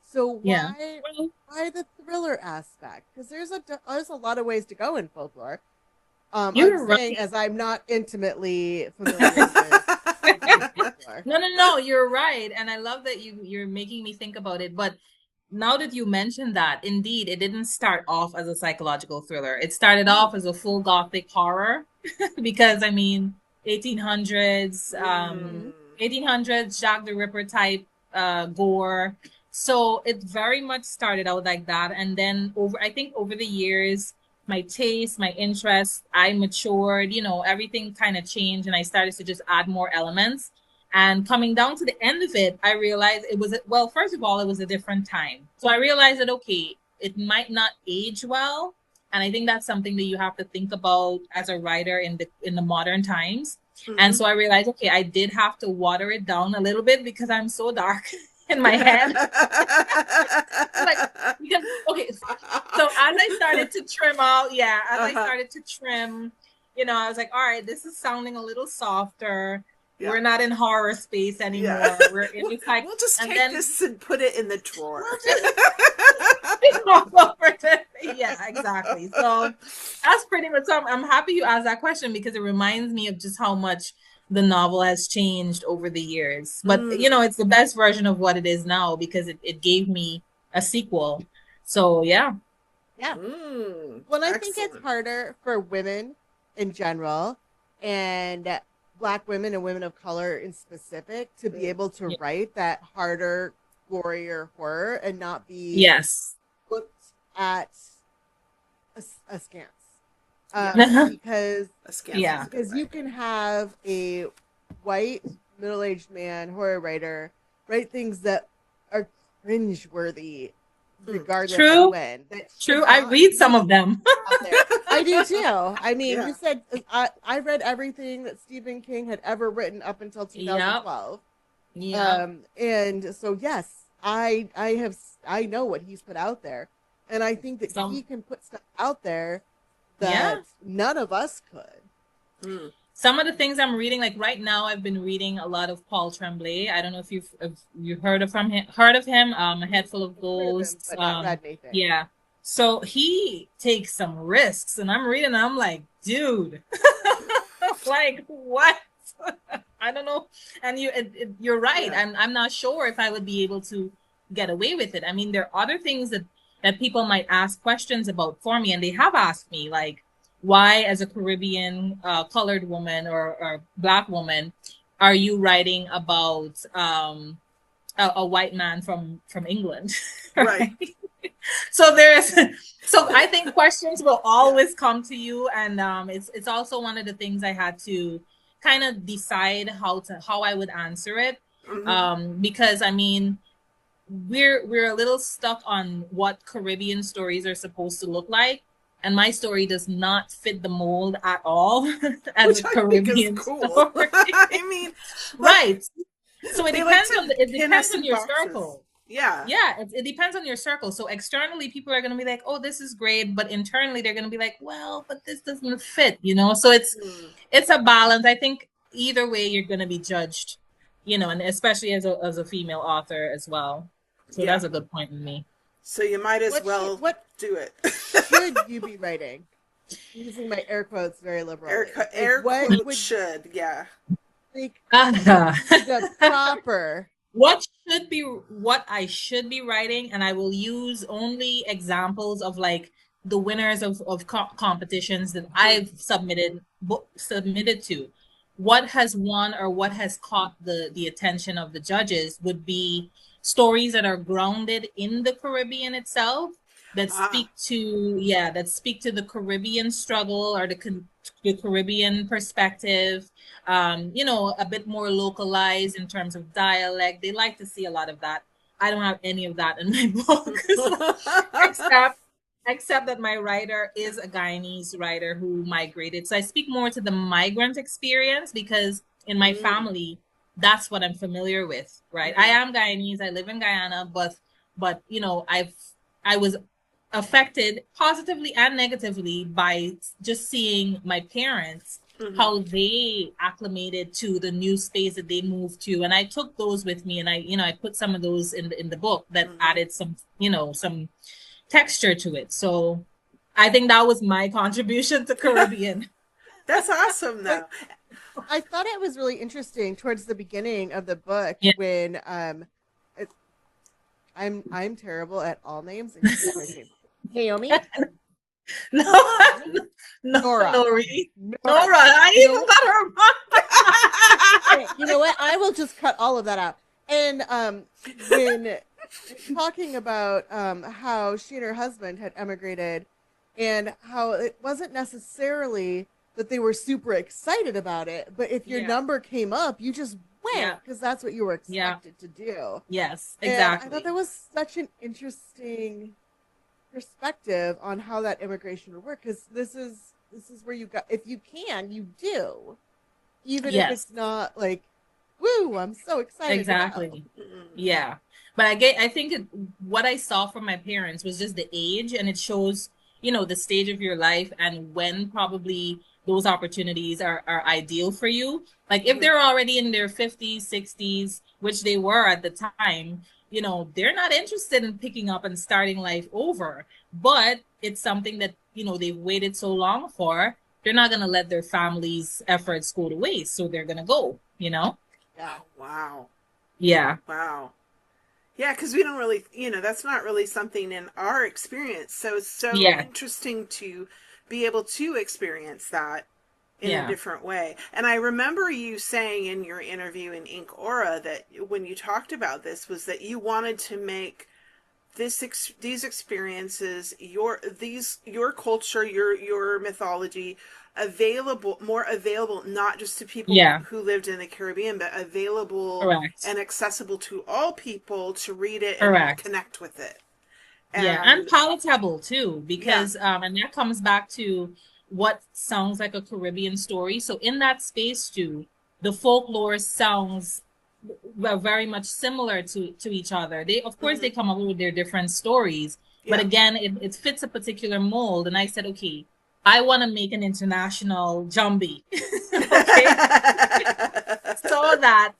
So why the thriller aspect? Because there's a lot of ways to go in folklore. You're right. Saying, as I'm not intimately familiar with folklore. No, you're right, and I love that you're making me think about it. But now that you mentioned that, indeed, it didn't start off as a psychological thriller. It started off as a full gothic horror because, 1800s, 1800s Jack the Ripper type gore. So it very much started out like that. And then over the years, my taste, my interest, I matured, everything kind of changed, and I started to just add more elements. And coming down to the end of it, I realized first of all, it was a different time. So I realized that, it might not age well. And I think that's something that you have to think about as a writer in the modern times. And so I realized, I did have to water it down a little bit because I'm so dark in my head. So as I started to trim out, I started to trim, I was like, all right, this is sounding a little softer. Yeah. We're not in horror space anymore. Yeah. We're in we'll just take this and put it in the drawer. Yeah, exactly. So that's pretty much. I'm happy you asked that question because it reminds me of just how much the novel has changed over the years. But it's the best version of what it is now because it gave me a sequel. So yeah. Yeah. Well, I think it's Excellent. harder for women in general and Black women and women of color in specific to be able to Yeah. write that harder, gorier horror and not be Yes. looked at askance. Yes. Because Askance Yeah. is a good because you word. can have a white middle-aged man horror writer write things that are cringe-worthy regardless of True. when. That True. should I not read some be of them. out there. I do too. I mean, Yeah. you said I read everything that Stephen King had ever written up until Yep. 2012. Yep. And so yes, I know what he's put out there, and I think that he Some. can put stuff out there Yeah. that none of us could. Some of the things I'm reading, like right now, I've been reading a lot of Paul Tremblay. I don't know if you've heard of him. A Head Full of Heard of him, Ghosts. but not read anything. Yeah. So he takes some risks, and I'm reading, and I'm like, dude, like what? I don't know. And you're right. Yeah. I'm not sure if I would be able to get away with it. I mean, there are other things that people might ask questions about for me, and they have asked me, like, why, as a Caribbean colored woman or Black woman, are you writing about a white man from England? Right. So I think questions will always come to you, and it's also one of the things I had to kind of decide how I would answer it, because I mean, we're a little stuck on what Caribbean stories are supposed to look like, and my story does not fit the mold at all as Which a I Caribbean think is cool. story. I mean, Right. So it they like depends to on it pin us depends on in your boxes. circle. Yeah. Yeah, it depends on your circle. So externally, people are going to be like, "Oh, this is great," but internally, they're going to be like, "Well, but this doesn't fit," you know. So it's a balance. I think either way, you're going to be judged, you know, and especially as a female author as well. So Yeah. that's a good point with me. So you might as well do it. Should you be writing? Using my air quotes very liberally. Air quotes should, yeah. Like Uh, the proper. what I should be writing, and I will use only examples of like the winners of competitions that I've submitted to. What has won or what has caught the attention of the judges would be stories that are grounded in the Caribbean itself, that speak to the Caribbean struggle or the Caribbean perspective, you know, a bit more localized in terms of dialect. They like to see a lot of that. I don't have any of that in my book, except that my writer is a Guyanese writer who migrated. So I speak more to the migrant experience because in my family, that's what I'm familiar with, right? I am Guyanese. I live in Guyana, but you know, I was affected positively and negatively by just seeing my parents, how they acclimated to the new space that they moved to, and I took those with me, and I put some of those in the book that added some, you know, some texture to it. So I think that was my contribution to Caribbean. That's awesome, though. I thought it was really interesting towards the beginning of the book when I'm terrible at all names. Naomi? Nora. Nora. I even got her wrong. You know what? I will just cut all of that out. And when talking about how she and her husband had emigrated and how it wasn't necessarily that they were super excited about it, but if your number came up, you just went because that's what you were expected to do. Yes, exactly. And I thought that was such an interesting perspective on how that immigration would work, because this is where you got, if you can, you do, even if it's not like, woo, I'm so excited. Exactly. Yeah. But I think what I saw from my parents was just the age, and it shows, you know, the stage of your life and when probably those opportunities are ideal for you. Like if they're already in their 50s, 60s, which they were at the time, you know, they're not interested in picking up and starting life over. But it's something that, you know, they've waited so long for. They're not going to let their family's efforts go to waste. So they're going to go, you know? Yeah. Wow. Yeah. Wow. Yeah, because we don't really, that's not really something in our experience. So it's so Yeah. interesting to be able to experience that in a Yeah. different way. And I remember you saying in your interview in Ink Aura that when you talked about this was that you wanted to make these experiences, your culture, your mythology more available, not just to people Yeah. who lived in the Caribbean, but available Correct. and accessible to all people to read it and Correct. connect with it. Yeah, and And palatable too, yeah. because and that comes back to what sounds like a Caribbean story. So in that space too, the folklore sounds very much similar to each other. They, of course, Hmm. they come up with their different stories, but Yeah. again, it fits a particular mold. And I said, okay, I want to make an international Jumbie. Okay, so that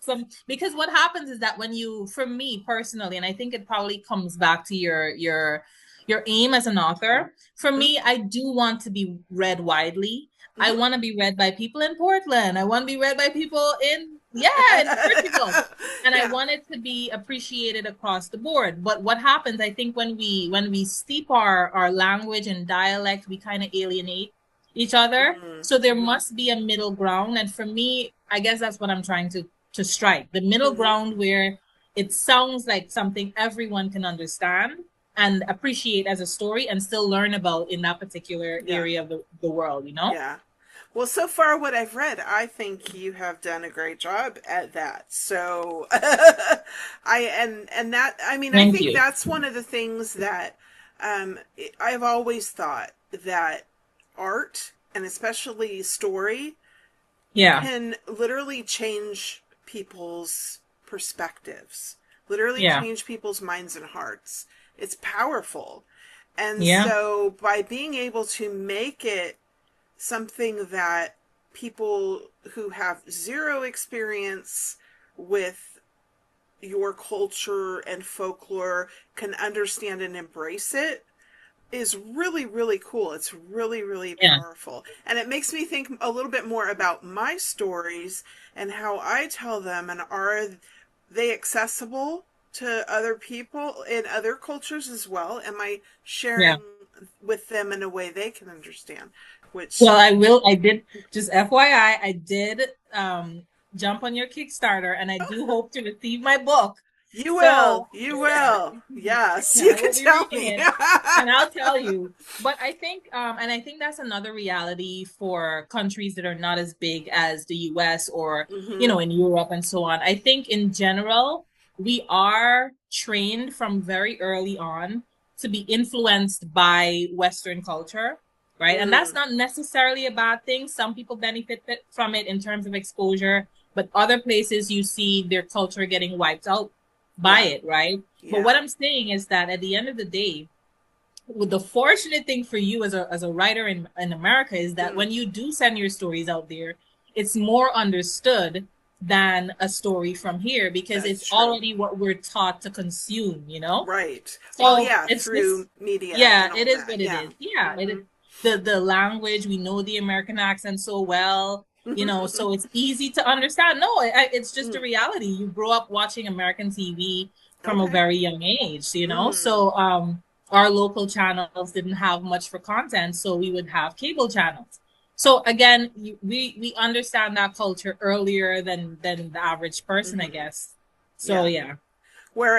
because what happens is that when you, for me personally, and I think it probably comes back to your aim as an author. For me, I do want to be read widely. I Hmm. want to be read by people in Portland. I want to be read by people in Portugal. And I Yeah. want it to be appreciated across the board. But what happens, I think, when we steep our language and dialect, we kind of alienate each other. Hmm. So there Hmm. must be a middle ground. And for me, I guess that's what I'm trying to strike. The middle Hmm. ground where it sounds like something everyone can understand and appreciate as a story and still learn about in that particular Yeah. area of the world, you know? Yeah. Well, so far what I've read, I think you have done a great job at that. So and that, I mean, I Thank think you. that's one of the things that I've always thought that art and especially story Yeah. can literally change people's perspectives, literally Yeah. change people's minds and hearts. It's powerful. And Yeah. so by being able to make it something that people who have zero experience with your culture and folklore can understand and embrace it is really, really cool. It's really, really Yeah. powerful. And it makes me think a little bit more about my stories and how I tell them, and are they accessible to other people in other cultures as well? Am I Yeah. sharing with them in a way they can understand? Which Well, I did, just FYI, I did jump on your Kickstarter and I do hope to receive my book. you will, So you will. Yes, yeah, you I can will be tell reading me. it and I'll tell you. But I think and I think that's another reality for countries that are not as big as the US or, Hmm. in Europe and so on. I think in general, we are trained from very early on to be influenced by Western culture, right? And that's Mm. not necessarily a bad thing. Some people benefit from it in terms of exposure, but other places you see their culture getting wiped out by Yeah, it, right? But what yeah. I'm saying is that at the end of the day, with the fortunate thing for you as a writer in America is that Mm. when you do send your stories out there, it's more understood than a story from here because That's it's true. already what we're taught to consume, you know? Right. Well, So yeah, it's just, through media yeah, and it all is that. what it Yeah. is. Yeah, it is. Hmm. The language, we know the American accent so well, so it's easy to understand. No, it's just a Mm. reality. You grow up watching American TV from a Okay. very young age, Mm. So our local channels didn't have much for content, so we would have cable channels. So again, we understand that culture earlier than the average person, I Hmm. guess. So Yeah. yeah.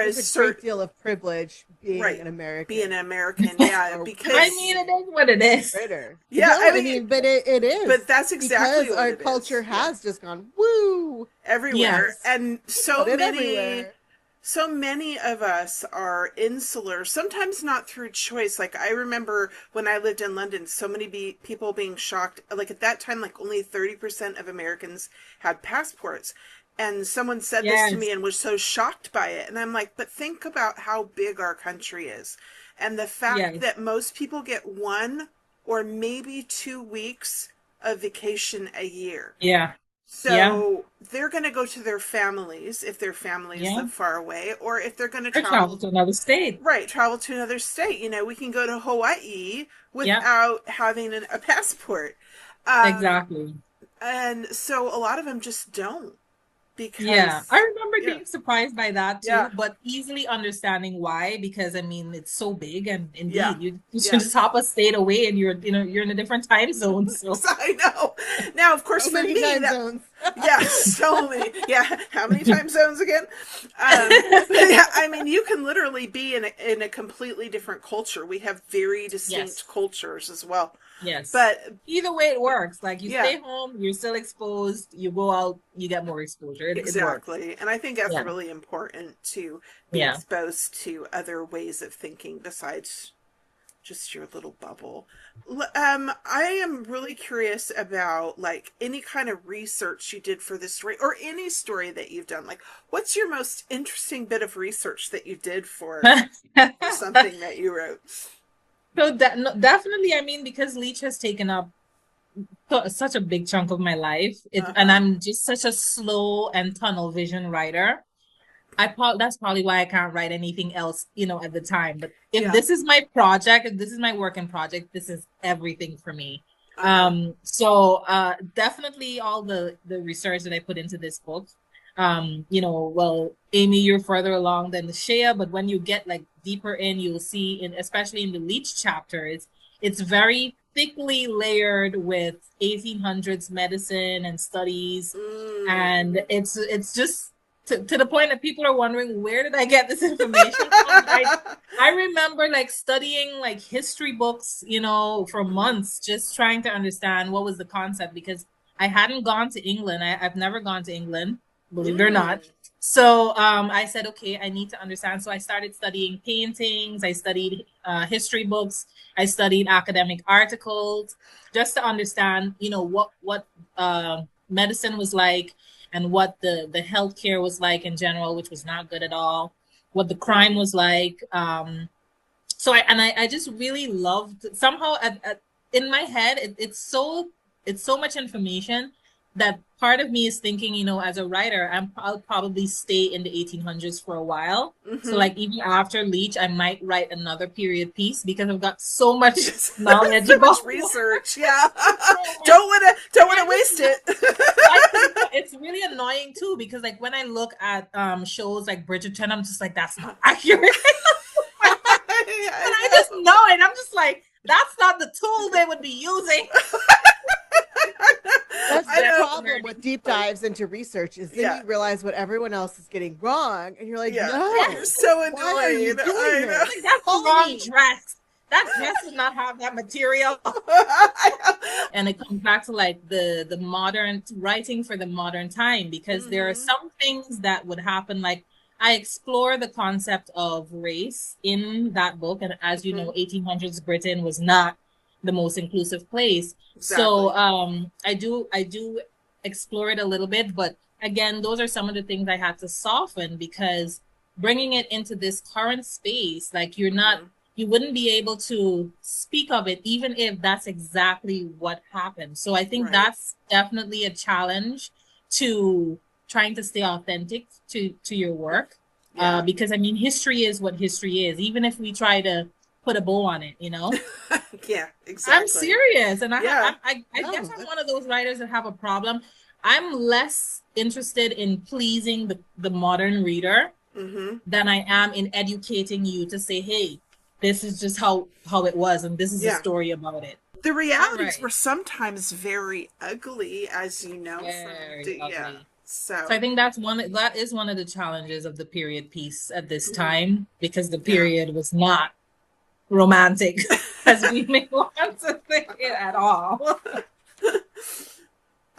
There's Whereas a great certain, deal of privilege being right, an being American an American, yeah, or I because mean, it is what it is. Britter. yeah, No, I I mean, mean, but it but is that's exactly because what our it is. culture Yeah, has just gone woo. everywhere, Yes. and Put it everywhere. so many of us are insular, sometimes not through choice. Like I remember when I lived in London, so many people being shocked. Like at that time, like only 30% of Americans had passports. And someone said this to me Yes. and was so shocked by it. And I'm like, but think about how big our country is. And the fact Yes. that most people get 1 or maybe 2 weeks of vacation a year. Yeah. Yeah. So they're going to go to their families if their families Yeah. live far away, or if they're going to Or travel travel, to another state. right, travel to another state. We can go to Hawaii Yeah. without having a passport. Um, Exactly. and so a lot of them just don't. because I remember being surprised by that too, Yeah. but easily understanding why, because I mean it's so big, and Yeah. indeed you Yeah. just hop a state away and you're in a different time zone. So I know. Now, of course, So for many me, time zones. yeah, so many. Yeah, how many time zones again? Yeah, I mean, you can literally be in a completely different culture. We have very distinct yes, cultures as well. yes. But Either way it works. Like you yeah, stay home, you're still exposed, you go out, you get more exposure. It works. exactly. And I think that's Yeah. really important to be Yeah. exposed to other ways of thinking besides just your little bubble. I am really curious about like any kind of research you did for this story or any story that you've done. Like, what's your most interesting bit of research that you did for something that you wrote? So definitely, I mean, because Leech has taken up such a big chunk of my life, and I'm just such a slow and tunnel vision writer. That's probably why I can't write anything else, at the time. But if this is my project, if this is my working project, this is everything for me. So definitely all the research that I put into this book. Well, Amy, you're further along than the Shea, but when you get like deeper in, you'll see especially in the Leech chapter, it's very thickly layered with 1800s medicine and studies, and it's just to the point that people are wondering, where did I get this information from? I remember like studying like history books, for months, just trying to understand what was the concept, because I hadn't gone to England. I've never gone to England, believe it or not. So I said, okay, I need to understand. So I started studying paintings. I studied history books. I studied academic articles just to understand, what medicine was like, and what the healthcare was like in general, which was not good at all, what the crime was like. So I just really loved, somehow in my head, it's so much information that part of me is thinking, as a writer, I'll probably stay in the 1800s for a while. So like even after Leech, I might write another period piece because I've got so much knowledge, so much research. Yeah, don't wanna waste it. It's really annoying too, because like when I look at shows like Bridgerton, I'm just like, that's not accurate. And I just know it. I'm just like, that's not the tool they would be using. That's the problem with deep dives into research, is then you realize what everyone else is getting wrong, and you're like, no, you're so annoyed. I know. Like, that's the wrong dress. That dress does not have that material. And it comes back to like the modern writing for the modern time, because there are some things that would happen. Like I explore the concept of race in that book, and as you know, 1800s Britain was not the most inclusive place. Exactly. So I do explore it a little bit, but again, those are some of the things I had to soften, because bringing it into this current space, like you wouldn't be able to speak of it even if that's exactly what happened. So I think that's definitely a challenge to trying to stay authentic to your work, because I mean, history is what history is, even if we try to put a bow on it, Yeah, exactly. I'm serious. And I guess I'm one of those writers that have a problem. I'm less interested in pleasing the modern reader than I am in educating you to say, hey, this is just how it was, and this is a story about it. The realities were sometimes very ugly, as you know. So I think that is one of the challenges of the period piece at this time, because the period was not romantic as we may want to think it at all.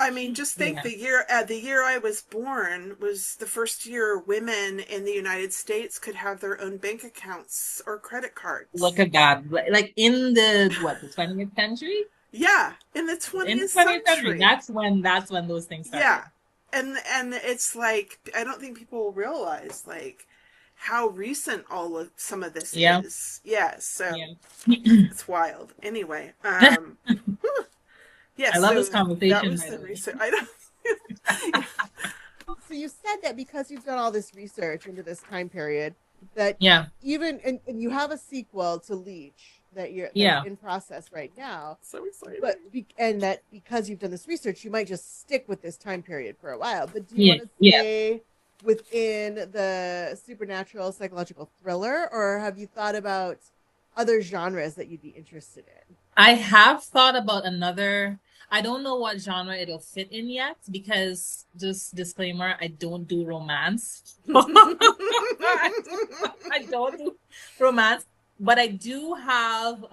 I mean, just think the year I was born was the first year women in the United States could have their own bank accounts or credit cards. Look at that. Like in the 20th century? Yeah, in the 20th century. That's when those things started. Yeah. And it's like, I don't think people realize like how recent some of this is. Yeah, so it's wild. Anyway, yes, I love this conversation. That was the research. I don't. So you said that because you've done all this research into this time period, that even and you have a sequel to Leech, that's in process right now. So excited. But and that because you've done this research, you might just stick with this time period for a while. But do you want to stay within the supernatural psychological thriller, or have you thought about other genres that you'd be interested in? I have thought about another. I don't know what genre it'll fit in yet because, just disclaimer, I don't do romance. I don't do romance, but I do have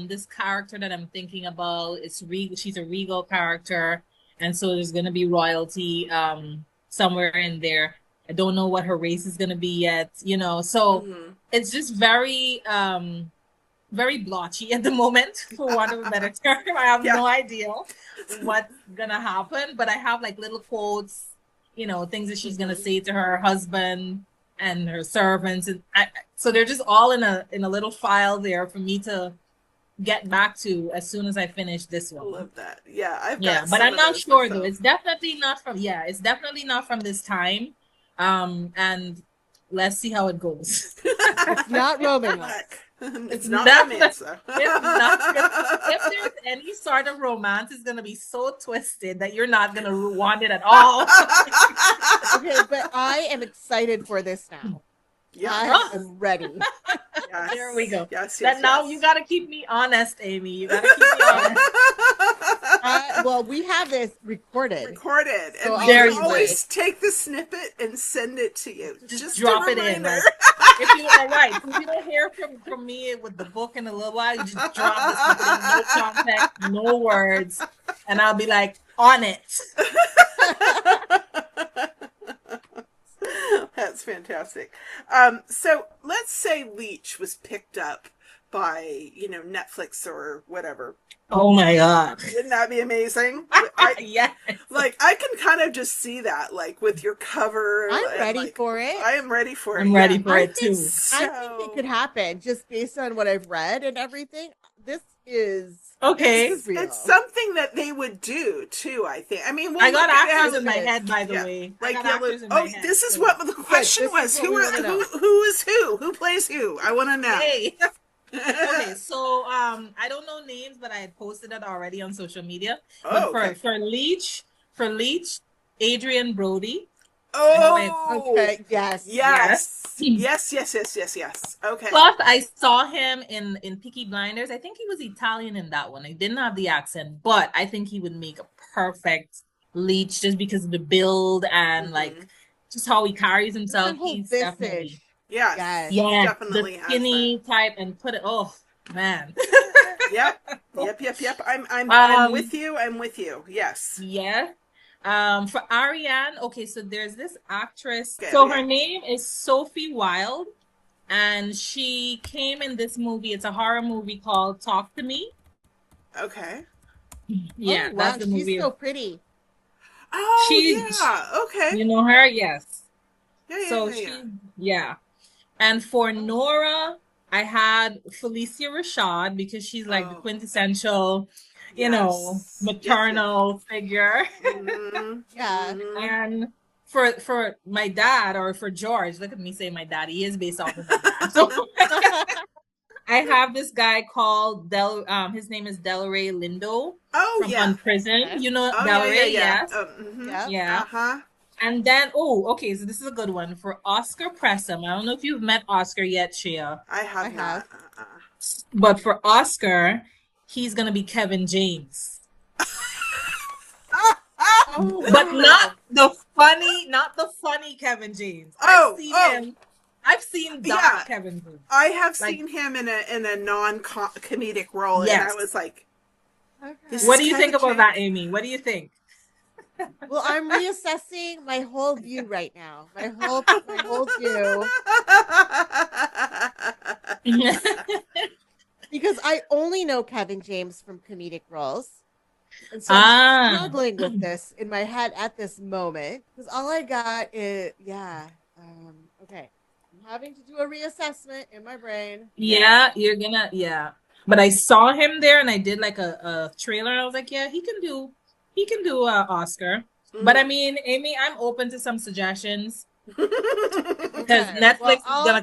this character that I'm thinking about. It's regal. She's a regal character, and so there's gonna be royalty somewhere in there. I don't know what her race is gonna be yet, you know. So it's just very very blotchy at the moment, for want of a better term. I have no idea what's gonna happen, but I have like little quotes, you know, things that she's gonna say to her husband and her servants, and so they're just all in a little file there for me to get back to as soon as I finish this one. I love that. Yeah, I've got yeah, but I'm not sure though. It's definitely not from. Yeah, it's definitely not from this time. And let's see how it goes. It's not romance. It's not romance. If there's any sort of romance, it's gonna be so twisted that you're not gonna want it at all. Okay, but I am excited for this now. Yeah, I am ready. Yes. There we go. Yes, Now you gotta keep me honest, Amy. You gotta keep me honest. Well, we have this recorded. So and we always take the snippet and send it to you. Just drop it in. Like, if you are right, if you don't hear from me with the book in a little while, you just drop the snippet in, no context, no words, and I'll be like, on it. That's fantastic. So let's say Leech was picked up by, Netflix or whatever. Oh my God. Wouldn't that be amazing? Yes. Like, I can kind of just see that, like, with your cover. I'm ready for it. I am ready for it. I'm ready for it, too. I think it could happen, just based on what I've read and everything. This is... Okay. It's something that they would do, too, I think. I mean, I got actors in my head, by the way. Like, this is what the question was. Who is who? Who plays who? I want to know. Hey. Okay, so I don't know names, but I had posted it already on social media. But for Leech, Adrian Brody. Oh, okay. Yes. Okay. Plus, I saw him in Peaky Blinders. I think he was Italian in that one. I didn't have the accent, but I think he would make a perfect Leech just because of the build and like just how he carries himself. He's definitely definitely the skinny type and put it. Oh man. Yep. I'm with you. I'm with you. Yes. Yeah. For Ariane, okay, so there's this actress. Her name is Sophie Wilde, and she came in this movie. It's a horror movie called Talk to Me. Okay. Yeah, that's the movie. She's so pretty. Oh, okay. You know her? Yes. Yeah. And for Nora, I had Felicia Rashad because she's like the quintessential, maternal figure. Yeah. And for my dad, or for George, look at me say my dad. He is based off of my dad. So I have this guy called his name is Delray Lindo. Oh, from Unprisoned. You know Delray? Yes. Yeah. Uh-huh. And then, so this is a good one for Oscar Pressum. I don't know if you've met Oscar yet, Shia. I have. But for Oscar, he's gonna be Kevin James. But not the funny Kevin James. I've seen that Kevin James. I have seen him in a non-comedic role, and I was like, what do you think about that, Amy? What do you think? Well, I'm reassessing my whole view right now. My whole view. Because I only know Kevin James from comedic roles. And so I'm struggling with this in my head at this moment. Because all I got is, okay. I'm having to do a reassessment in my brain. Yeah, you're gonna, But I saw him there and I did like a trailer. And I was like, yeah, he can do Oscar. But I mean, Amy, I'm open to some suggestions. because Okay. Netflix Well, is gonna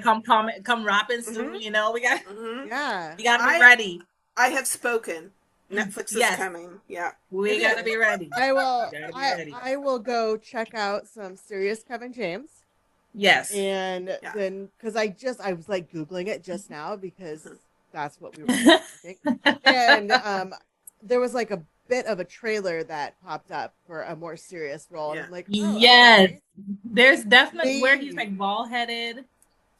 come rapping soon. Mhm. You know, Mhm. yeah. we gotta be I ready. I have spoken. Netflix is Yes, coming. Yeah, it we gotta is. be ready. I will. Gotta be I ready. I will go check out some serious Kevin James, Yes. and Yeah. then because I was like googling it just now because Mhm. that's what we were doing, I think, and there was like a bit of a trailer that popped up for a more serious role, and Yeah. I'm like, oh, Yes, okay, there's definitely where he's maybe, like bald headed,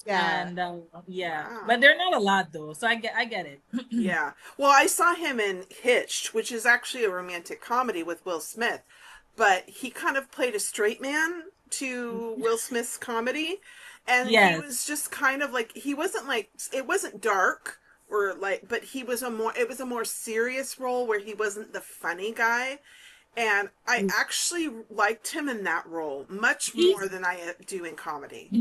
yeah. and yeah, but Wow. they're not a lot though, so I get it. Yeah. Well, I saw him in Hitched, which is actually a romantic comedy with Will Smith, but he kind of played a straight man to Will Smith's comedy, and he Yes, was just kind of like he wasn't like it wasn't dark or like, but he was a more it was a more serious role where he wasn't the funny guy, and I actually liked him in that role much more he's than I do in comedy.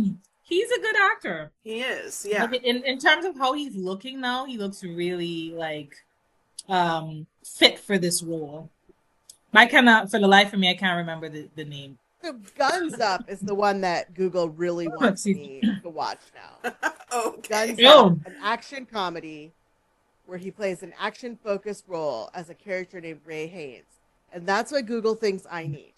he's a good actor. He is, Like yeah. in terms of how he's looking now, he looks really like fit for this role. I cannot, for the life of me, I can't remember the name. So Guns Up is the one that Google really wants Excuse me. me to watch now. Okay. Guns Up, Oh, an action comedy where he plays an action-focused role as a character named Ray Haynes. And that's what Google thinks I need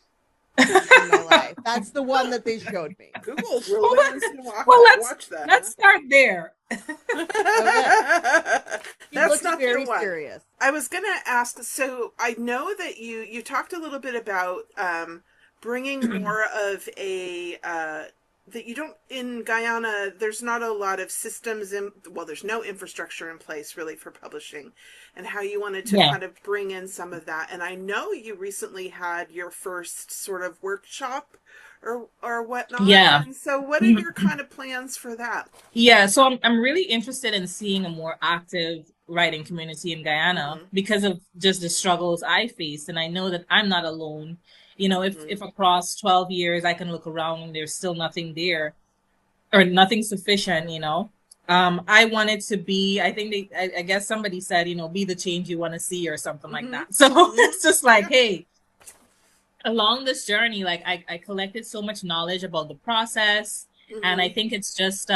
in my life. That's the one that they showed me. Google well, really wants to well, watch that, let's start there. Okay. huh? He That's looks not the very one. serious. I was gonna ask. So I know that you talked a little bit about bringing more of a that you don't in Guyana. There's not a lot of systems in. Well, there's no infrastructure in place really for publishing, and how you wanted to Yeah. kind of bring in some of that. And I know you recently had your first sort of workshop or whatnot. Yeah. And so, what are your kind of plans for that? Yeah, so I'm really interested in seeing a more active writing community in Guyana Mm-hmm. because of just the struggles I faced, and I know that I'm not alone. You know, Mm-hmm. if across 12 years I can look around and there's still nothing there or nothing sufficient, you know. I wanted to be, I think I guess somebody said, you know, be the change you want to see or something like Mm-hmm. that. So Mm-hmm. it's just like, Yeah. hey, along this journey, like I collected so much knowledge about the process, and Mm-hmm. I think it's just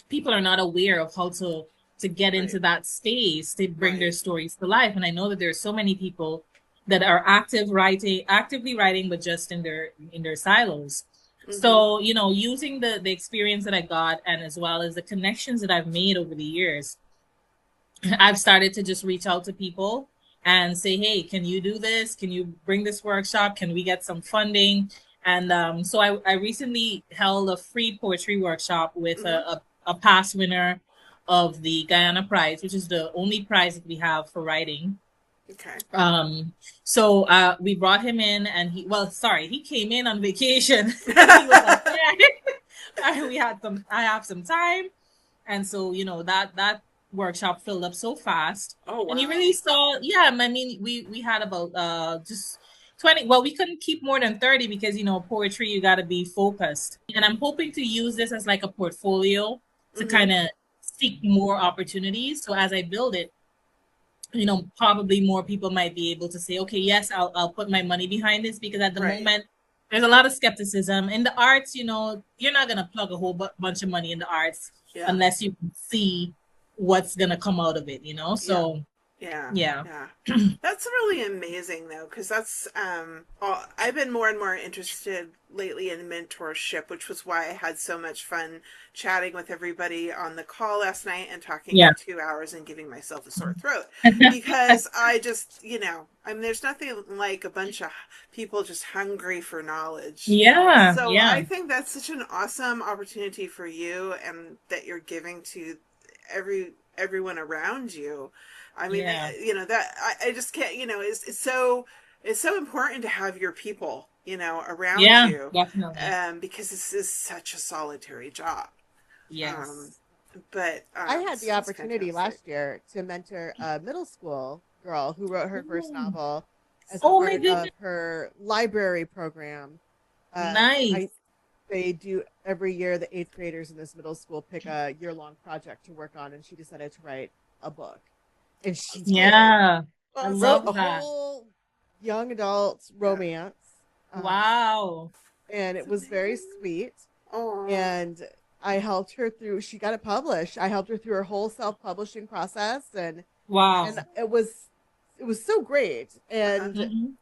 people are not aware of how to get Right. into that space to bring their Right. stories to life. And I know that there's so many people that are actively writing, but just in their silos. Mm-hmm. So, you know, using the experience that I got and as well as the connections that I've made over the years, I've started to just reach out to people and say, hey, can you do this? Can you bring this workshop? Can we get some funding? And so I recently held a free poetry workshop with Mm-hmm. a past winner of the Guyana Prize, which is the only prize that we have for writing. Okay. So we brought him in and he came in on vacation and he was like, yeah, I have some time. And so, you know, that workshop filled up so fast. Oh And you wow. really saw, yeah, I mean, we had about just 20, well, we couldn't keep more than 30 because, you know, poetry, you got to be focused. And I'm hoping to use this as like a portfolio to Mm-hmm. kind of seek more opportunities. So as I build it, you know, probably more people might be able to say, okay, yes, I'll put my money behind this because at the Right. moment there's a lot of skepticism in the arts. You know, you're not gonna plug a whole bunch of money in the arts Yeah. unless you can see what's gonna come out of it. You know, Yeah. so Yeah. yeah, Yeah. That's really amazing though, because that's I've been more and more interested lately in mentorship, which was why I had so much fun chatting with everybody on the call last night and talking yeah, for 2 hours and giving myself a sore throat because I just, I mean, there's nothing like a bunch of people just hungry for knowledge. yeah, So yeah, I think that's such an awesome opportunity for you and that you're giving to everyone around you. I mean, yeah, that I just can't, it's so important to have your people, around yeah, you, definitely, because this is such a solitary job. Um, yes. but I had the it's opportunity fantastic. last year to mentor a middle school girl who wrote her first Ooh. novel as Oh my part of goodness, her library program. nice. I They do every year. The eighth graders in this middle school pick a year-long project to work on, and she decided to write a book, and she did. Yeah, I Wrote love a that. whole young adult Yeah. romance. Um, Wow. and it was very sweet. Oh, And I helped her through. She got it published. I helped her through her whole self-publishing process, and Wow. it was so great. uh-huh. And Mhm.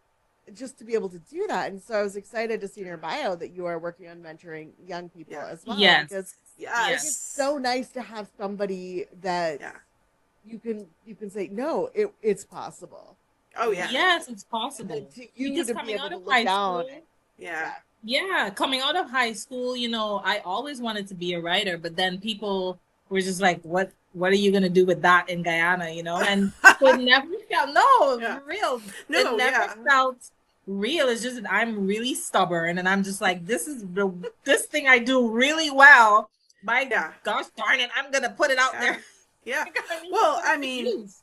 just to be able to do that. And so I was excited to see in your bio that you are working on mentoring young people Yeah. as well, Yes. because I think it's Yes. so nice to have somebody that Yeah. you can say, no, it's possible. Oh, You yeah. know? Yes, it's And possible. to you Because to be coming able out to of look high down. school, Yeah. yeah, coming out of high school, you know, I always wanted to be a writer, but then people were just like, what are you gonna do with that in Guyana, you know? And so it never felt, no, Yeah. for real. It No, never yeah. felt real. It's just that I'm really stubborn and I'm just like, this thing I do really well. My Yeah. gosh darn it, I'm gonna put it out Yeah. there. Yeah. I need to Well, put I it to mean, use.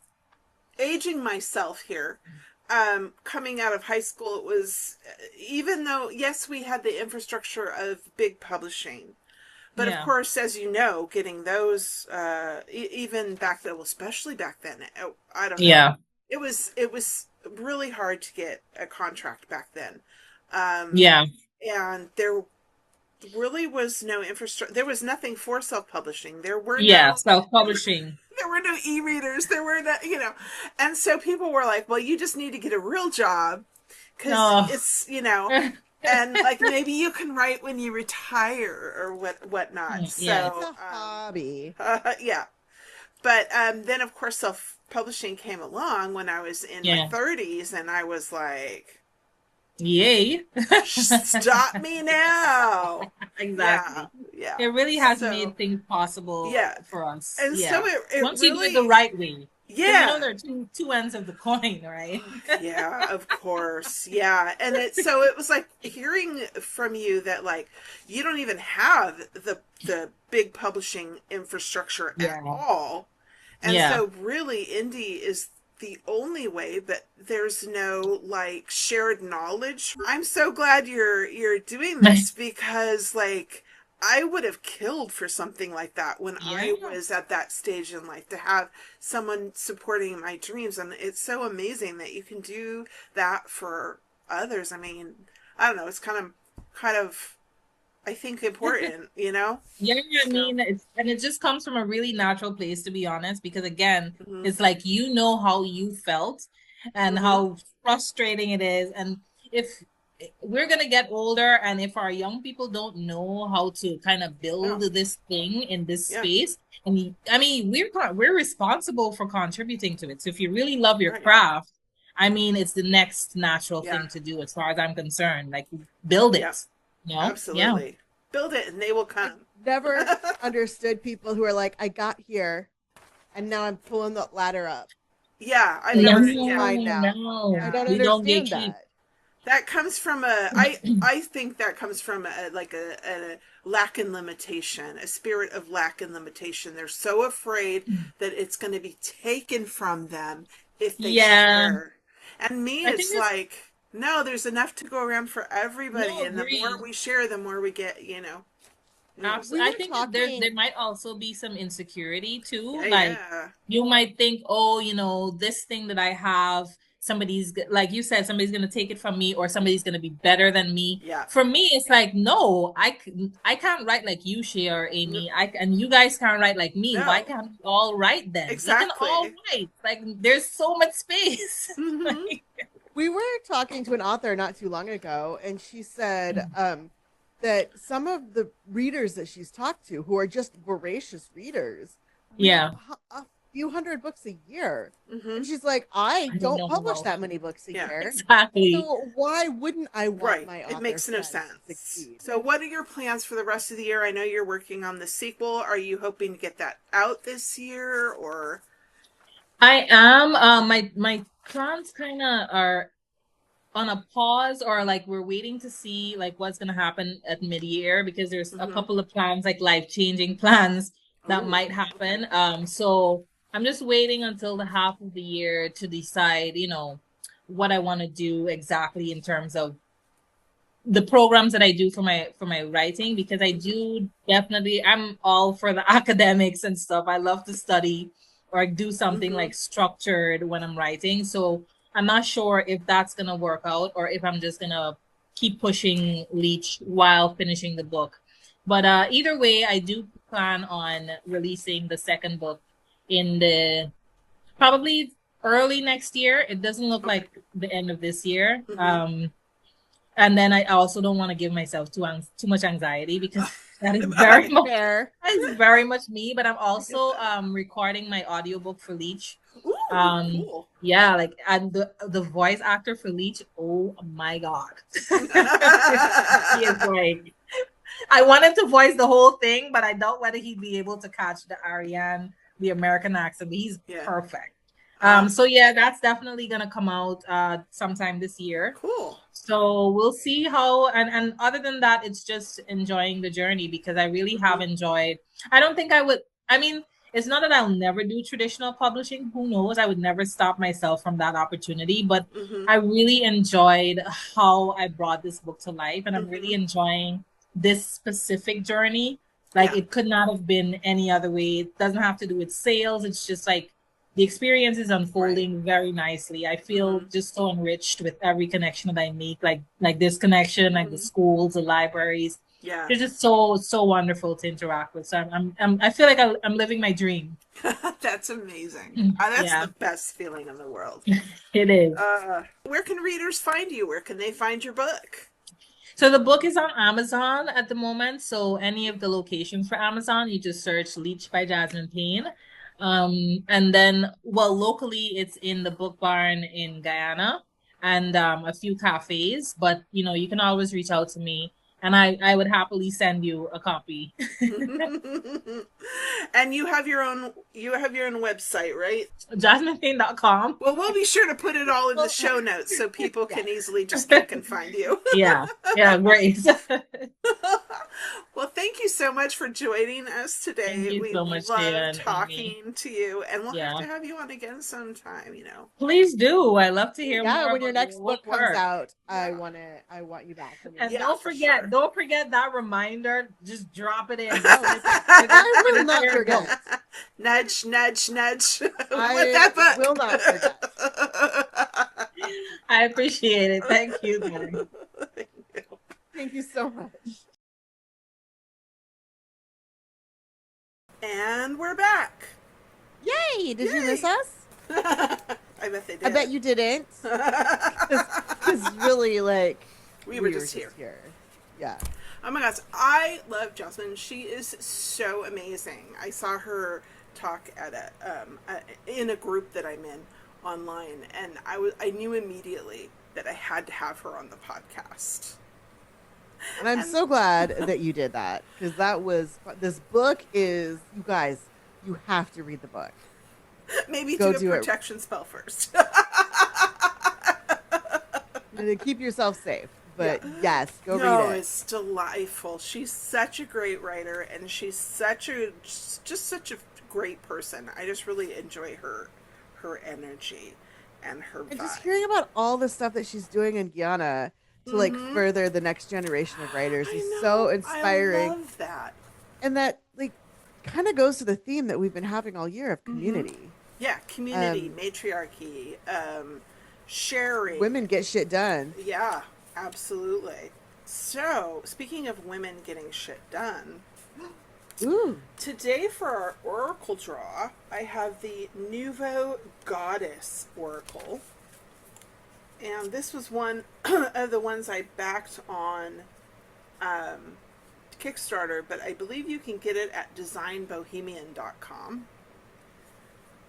aging myself here, coming out of high school, it was, even though, yes, we had the infrastructure of big publishing, but of Yeah. course, as you know, getting those, even back then, well, especially back then, I don't know, Yeah. it was really hard to get a contract back then. Um, Yeah. and there really was no infrastructure. There was nothing for self-publishing. Yeah. Self-publishing. There were no e-readers. There were no, and so people were like, well, you just need to get a real job because Oh. it's, and like maybe you can write when you retire or whatnot. Yeah. It's So, a hobby. yeah. But then, of course, self-publishing came along when I was in my Yeah. 30s, and I was like, Yay. stop me now. Exactly. Yeah. It really has So, made things possible yeah. for us. And so Yeah. it Once you do it really, the right way. Because yeah. there are two ends of the coin, right? Yeah, of course. Yeah. And so it was like hearing from you that like you don't even have the big publishing infrastructure at Yeah. all. And Yeah. so really indie is the only way, but there's no like shared knowledge. I'm so glad you're doing this because like I would have killed for something like that when I Yeah. was at that stage in life, to have someone supporting my dreams. And it's so amazing that you can do that for others. I mean, I don't know, it's kind of I think important, Yeah, I So, mean, it just comes from a really natural place, to be honest, because again, mhm, it's like you know how you felt and mhm, how frustrating it is. And if we're gonna get older and if our young people don't know how to kind of yeah, build this thing in this yeah, space, and I mean, we're responsible for contributing to it. So if you really love your right, craft, I mean, it's the next natural yeah, thing to do as far as I'm concerned. Like build yeah, it, you know? Yeah. absolutely. Build it and they will I've come. never understood people who are like, I got here and now I'm pulling the ladder up. Yeah, I've Like, never, this is yeah, fine No, now. I no, don't yeah. we don't understand gatekeep. that. That comes from I think that comes from a lack and limitation, a spirit of lack and limitation. They're so afraid that it's going to be taken from them if they Yeah, share. And me, I think it's there's like, no, there's enough to go around for everybody. no And the more agree. we share, the more we get, We Absolutely. I were think that there talking. might also be some insecurity too. Yeah, Like yeah. you might think, oh, this thing that I have, like you said, somebody's gonna take it from me, or somebody's gonna be better than me. Yeah. For me, it's like, no, I can't write like you, Shea or No, Amy. And you guys can't write like me. Why no, can't we all write then? We can all exactly. write. Like there's so much space. Hmm. Like, We were talking to an author not too long ago, and she said that some of the readers that she's talked to, who are just voracious readers, read yeah, a few hundred books a year. Hmm. And she's like, I I don't don't know publish how. that many books a Yeah. year. Exactly. So why wouldn't I want Right. my It author makes no friends to sense. succeed? So, what are your plans for the rest of the year? I know you're working on the sequel. Are you hoping to get that out this year or? I am. My plans kind of are on a pause, or like we're waiting to see like what's gonna happen at mid-year, because there's a Hmm. couple of plans, like life-changing plans that Oh, might okay. happen. So I'm just waiting until the half of the year to decide, what I want to do exactly in terms of the programs that I do for my writing, because I Hmm. do definitely, I'm all for the academics and stuff. I love to study or do something Hmm. like structured when I'm writing. So I'm not sure if that's gonna work out or if I'm just gonna keep pushing LEECH while finishing the book. But either way, I do plan on releasing the second book in the probably early next year. It doesn't look like the end of this year. And then I also don't want to give myself too much anxiety because that is very much me. But I'm also recording my audiobook for LEECH. Ooh, cool. Yeah, like, and the voice actor for LEECH, oh my god. He is like, I wanted to voice the whole thing, but I doubt whether he'd be able to catch the Ariane, the American accent, but he's perfect. So yeah, that's definitely gonna come out sometime this year. Cool. So we'll see how, and other than that, it's just enjoying the journey because I really have enjoyed. I don't think I would, I mean, it's not that I'll never do traditional publishing. Who knows? I would never stop myself from that opportunity. But I really enjoyed how I brought this book to life. And I'm really enjoying this specific journey. Like, it could not have been any other way. It doesn't have to do with sales. It's just like the experience is unfolding very nicely. I feel just so enriched with every connection that I make. Like this connection, like the schools, the libraries. Yeah, it's just so wonderful to interact with. So I feel like I'm living my dream. That's amazing. That's the best feeling in the world. It is. Where can readers find you? Where can they find your book? So the book is on Amazon at the moment. So any of the locations for Amazon, you just search LEECH by Jasmine Payne. And then, well, locally it's in the Book Barn in Guyana and a few cafes. But you know, you can always reach out to me. And I would happily send you a copy. And you have your own website, right? JasmainePayne.com. Well, we'll be sure to put it all in the show notes so people can easily just click and find you. Yeah, great. Well, thank you so much for joining us today. Thank you so much, love talking to you, and we'll have to have you on again sometime. You know, please do. I love to hear more. Yeah, when your next book comes out, I want you back. And don't forget that reminder. Just drop it in. I will not forget. Nudge, nudge, nudge. I will not forget. I appreciate it. Thank you, guys. Thank you so much. And we're back. Yay! Did you miss us? I bet they did. I bet you didn't. Because really, like, we were just here. Yeah. Oh my gosh, I love Jasmine. She is so amazing. I saw her talk at in a group that I'm in online, and I knew immediately that I had to have her on the podcast. And I'm so glad that you did that, because this book is, you guys, you have to read the book. Maybe do a protection spell first. And keep yourself safe. But yes, go read it. It's delightful. She's such a great writer, and she's such a great person. I just really enjoy her energy and her vibe. And just hearing about all the stuff that she's doing in Guyana to like further the next generation of writers is so inspiring. I love that. And that like kind of goes to the theme that we've been having all year of community. Yeah, community, matriarchy, sharing. Women get shit done. Yeah, absolutely. So, speaking of women getting shit done, today for our oracle draw, I have the Nouveau Goddess Oracle. And this was one of the ones I backed on Kickstarter, but I believe you can get it at designbohemian.com.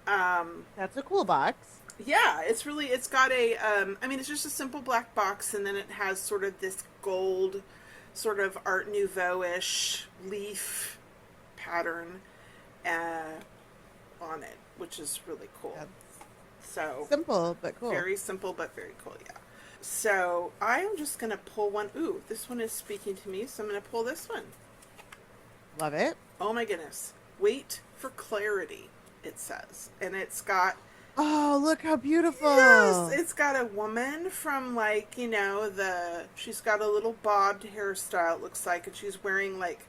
That's a cool box. Yeah, it's got a, it's just a simple black box, and then it has sort of this gold, sort of Art Nouveau-ish leaf pattern on it, which is really cool. Yep. So simple but cool. Very simple but very cool, yeah. So I'm just going to pull one. Ooh, this one is speaking to me, so I'm going to pull this one. Love it. Oh my goodness. Wait for clarity, it says. And it's got... Oh, look how beautiful. Yes, it's got a woman from like, she's got a little bobbed hairstyle, it looks like, and she's wearing like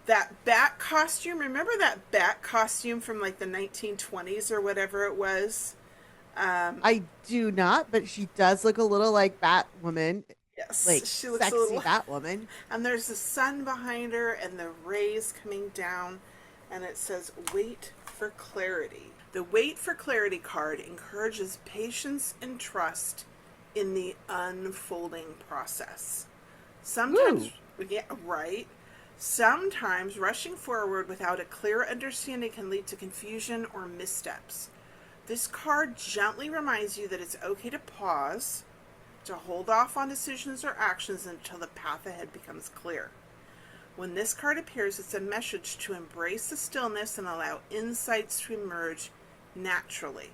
that bat costume. Remember that bat costume from like the 1920s or whatever it was? I do not, but she does look a little like Batwoman. Yes, Like, she looks a sexy, little. that woman. And there's the sun behind her and the rays coming down, and it says, "Wait for clarity." The "Wait for Clarity" card encourages patience and trust in the unfolding process. Sometimes, yeah, right. Sometimes rushing forward without a clear understanding can lead to confusion or missteps. This card gently reminds you that it's okay to pause, to hold off on decisions or actions until the path ahead becomes clear. When this card appears, it's a message to embrace the stillness and allow insights to emerge naturally.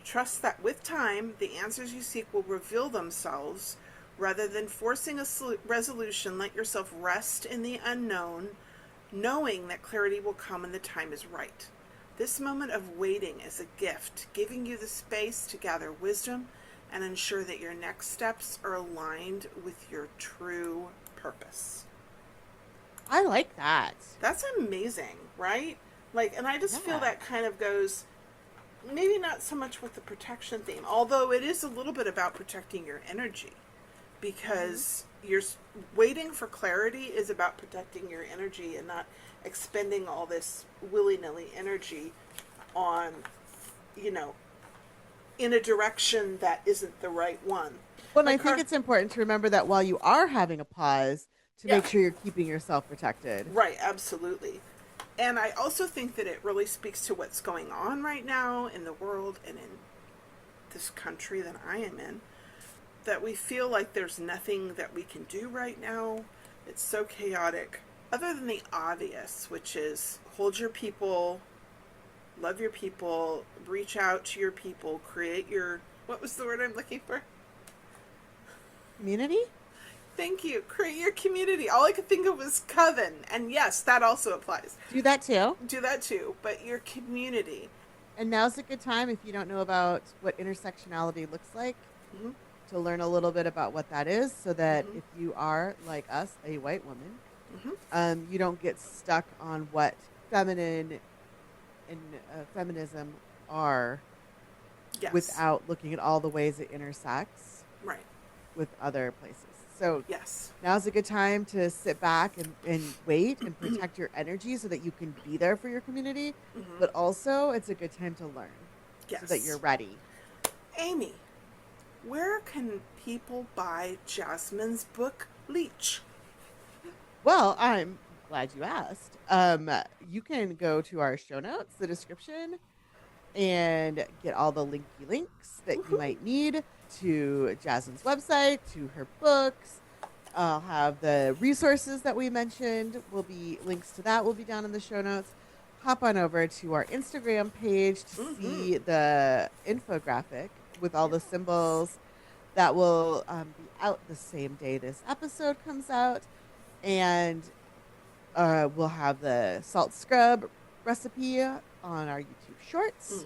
Trust that with time, the answers you seek will reveal themselves. Rather than forcing a resolution, let yourself rest in the unknown, knowing that clarity will come when the time is right. This moment of waiting is a gift, giving you the space to gather wisdom and ensure that your next steps are aligned with your true purpose. I like that. That's amazing, right? Like, and I just feel that kind of goes, maybe not so much with the protection theme, although it is a little bit about protecting your energy, because you're waiting for clarity is about protecting your energy and not expending all this willy-nilly energy on, in a direction that isn't the right one. Well, and I think it's important to remember that while you are having a pause, to make sure you're keeping yourself protected. Right, absolutely. And I also think that it really speaks to what's going on right now in the world and in this country that I am in, that we feel like there's nothing that we can do right now. It's so chaotic. Other than the obvious, which is hold your people, love your people, reach out to your people, create your, what was the word I'm looking for? Community? Thank you. Create your community. All I could think of was Coven. And yes, that also applies. Do that too. Do that too. But your community. And now's a good time, if you don't know about what intersectionality looks like, to learn a little bit about what that is, so that if you are, like us, a white woman, you don't get stuck on what feminine and feminism are without looking at all the ways it intersects with other places. So now's a good time to sit back and wait and protect your energy so that you can be there for your community. But also, it's a good time to learn so that you're ready. Amy, where can people buy Jasmine's book, Leech? Well, I'm glad you asked. You can go to our show notes, the description, and get all the links that you might need to Jasmine's website, to her books. I'll have the resources that we mentioned. Links to that will be down in the show notes. Hop on over to our Instagram page to see the infographic with all the symbols that will be out the same day this episode comes out. And we'll have the salt scrub recipe on our YouTube shorts.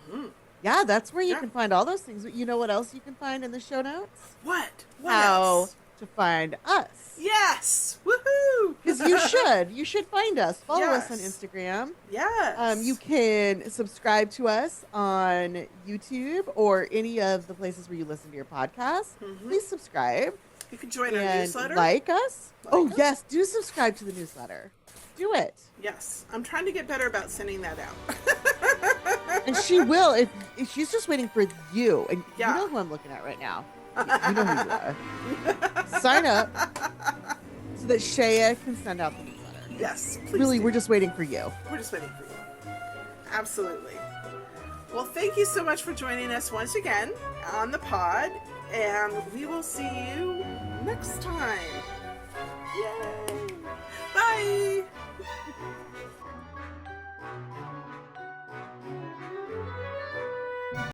Yeah, that's where you can find all those things. You know what else you can find in the show notes? What How else? To find us. Yes! Woohoo! Because you should find us. Follow us on Instagram. Yes. You can subscribe to us on YouTube or any of the places where you listen to your podcast. Please subscribe. You can join our newsletter. Like us. Yes, do subscribe to the newsletter. Do it. Yes. I'm trying to get better about sending that out. And she will. If she's just waiting for you. And you know who I'm looking at right now. You know who you are. Sign up so that Shaya can send out the newsletter. Yes, please. Really, we're just waiting for you. We're just waiting for you. Absolutely. Well, thank you so much for joining us once again on the pod. And we will see you next time. Yay! Bye!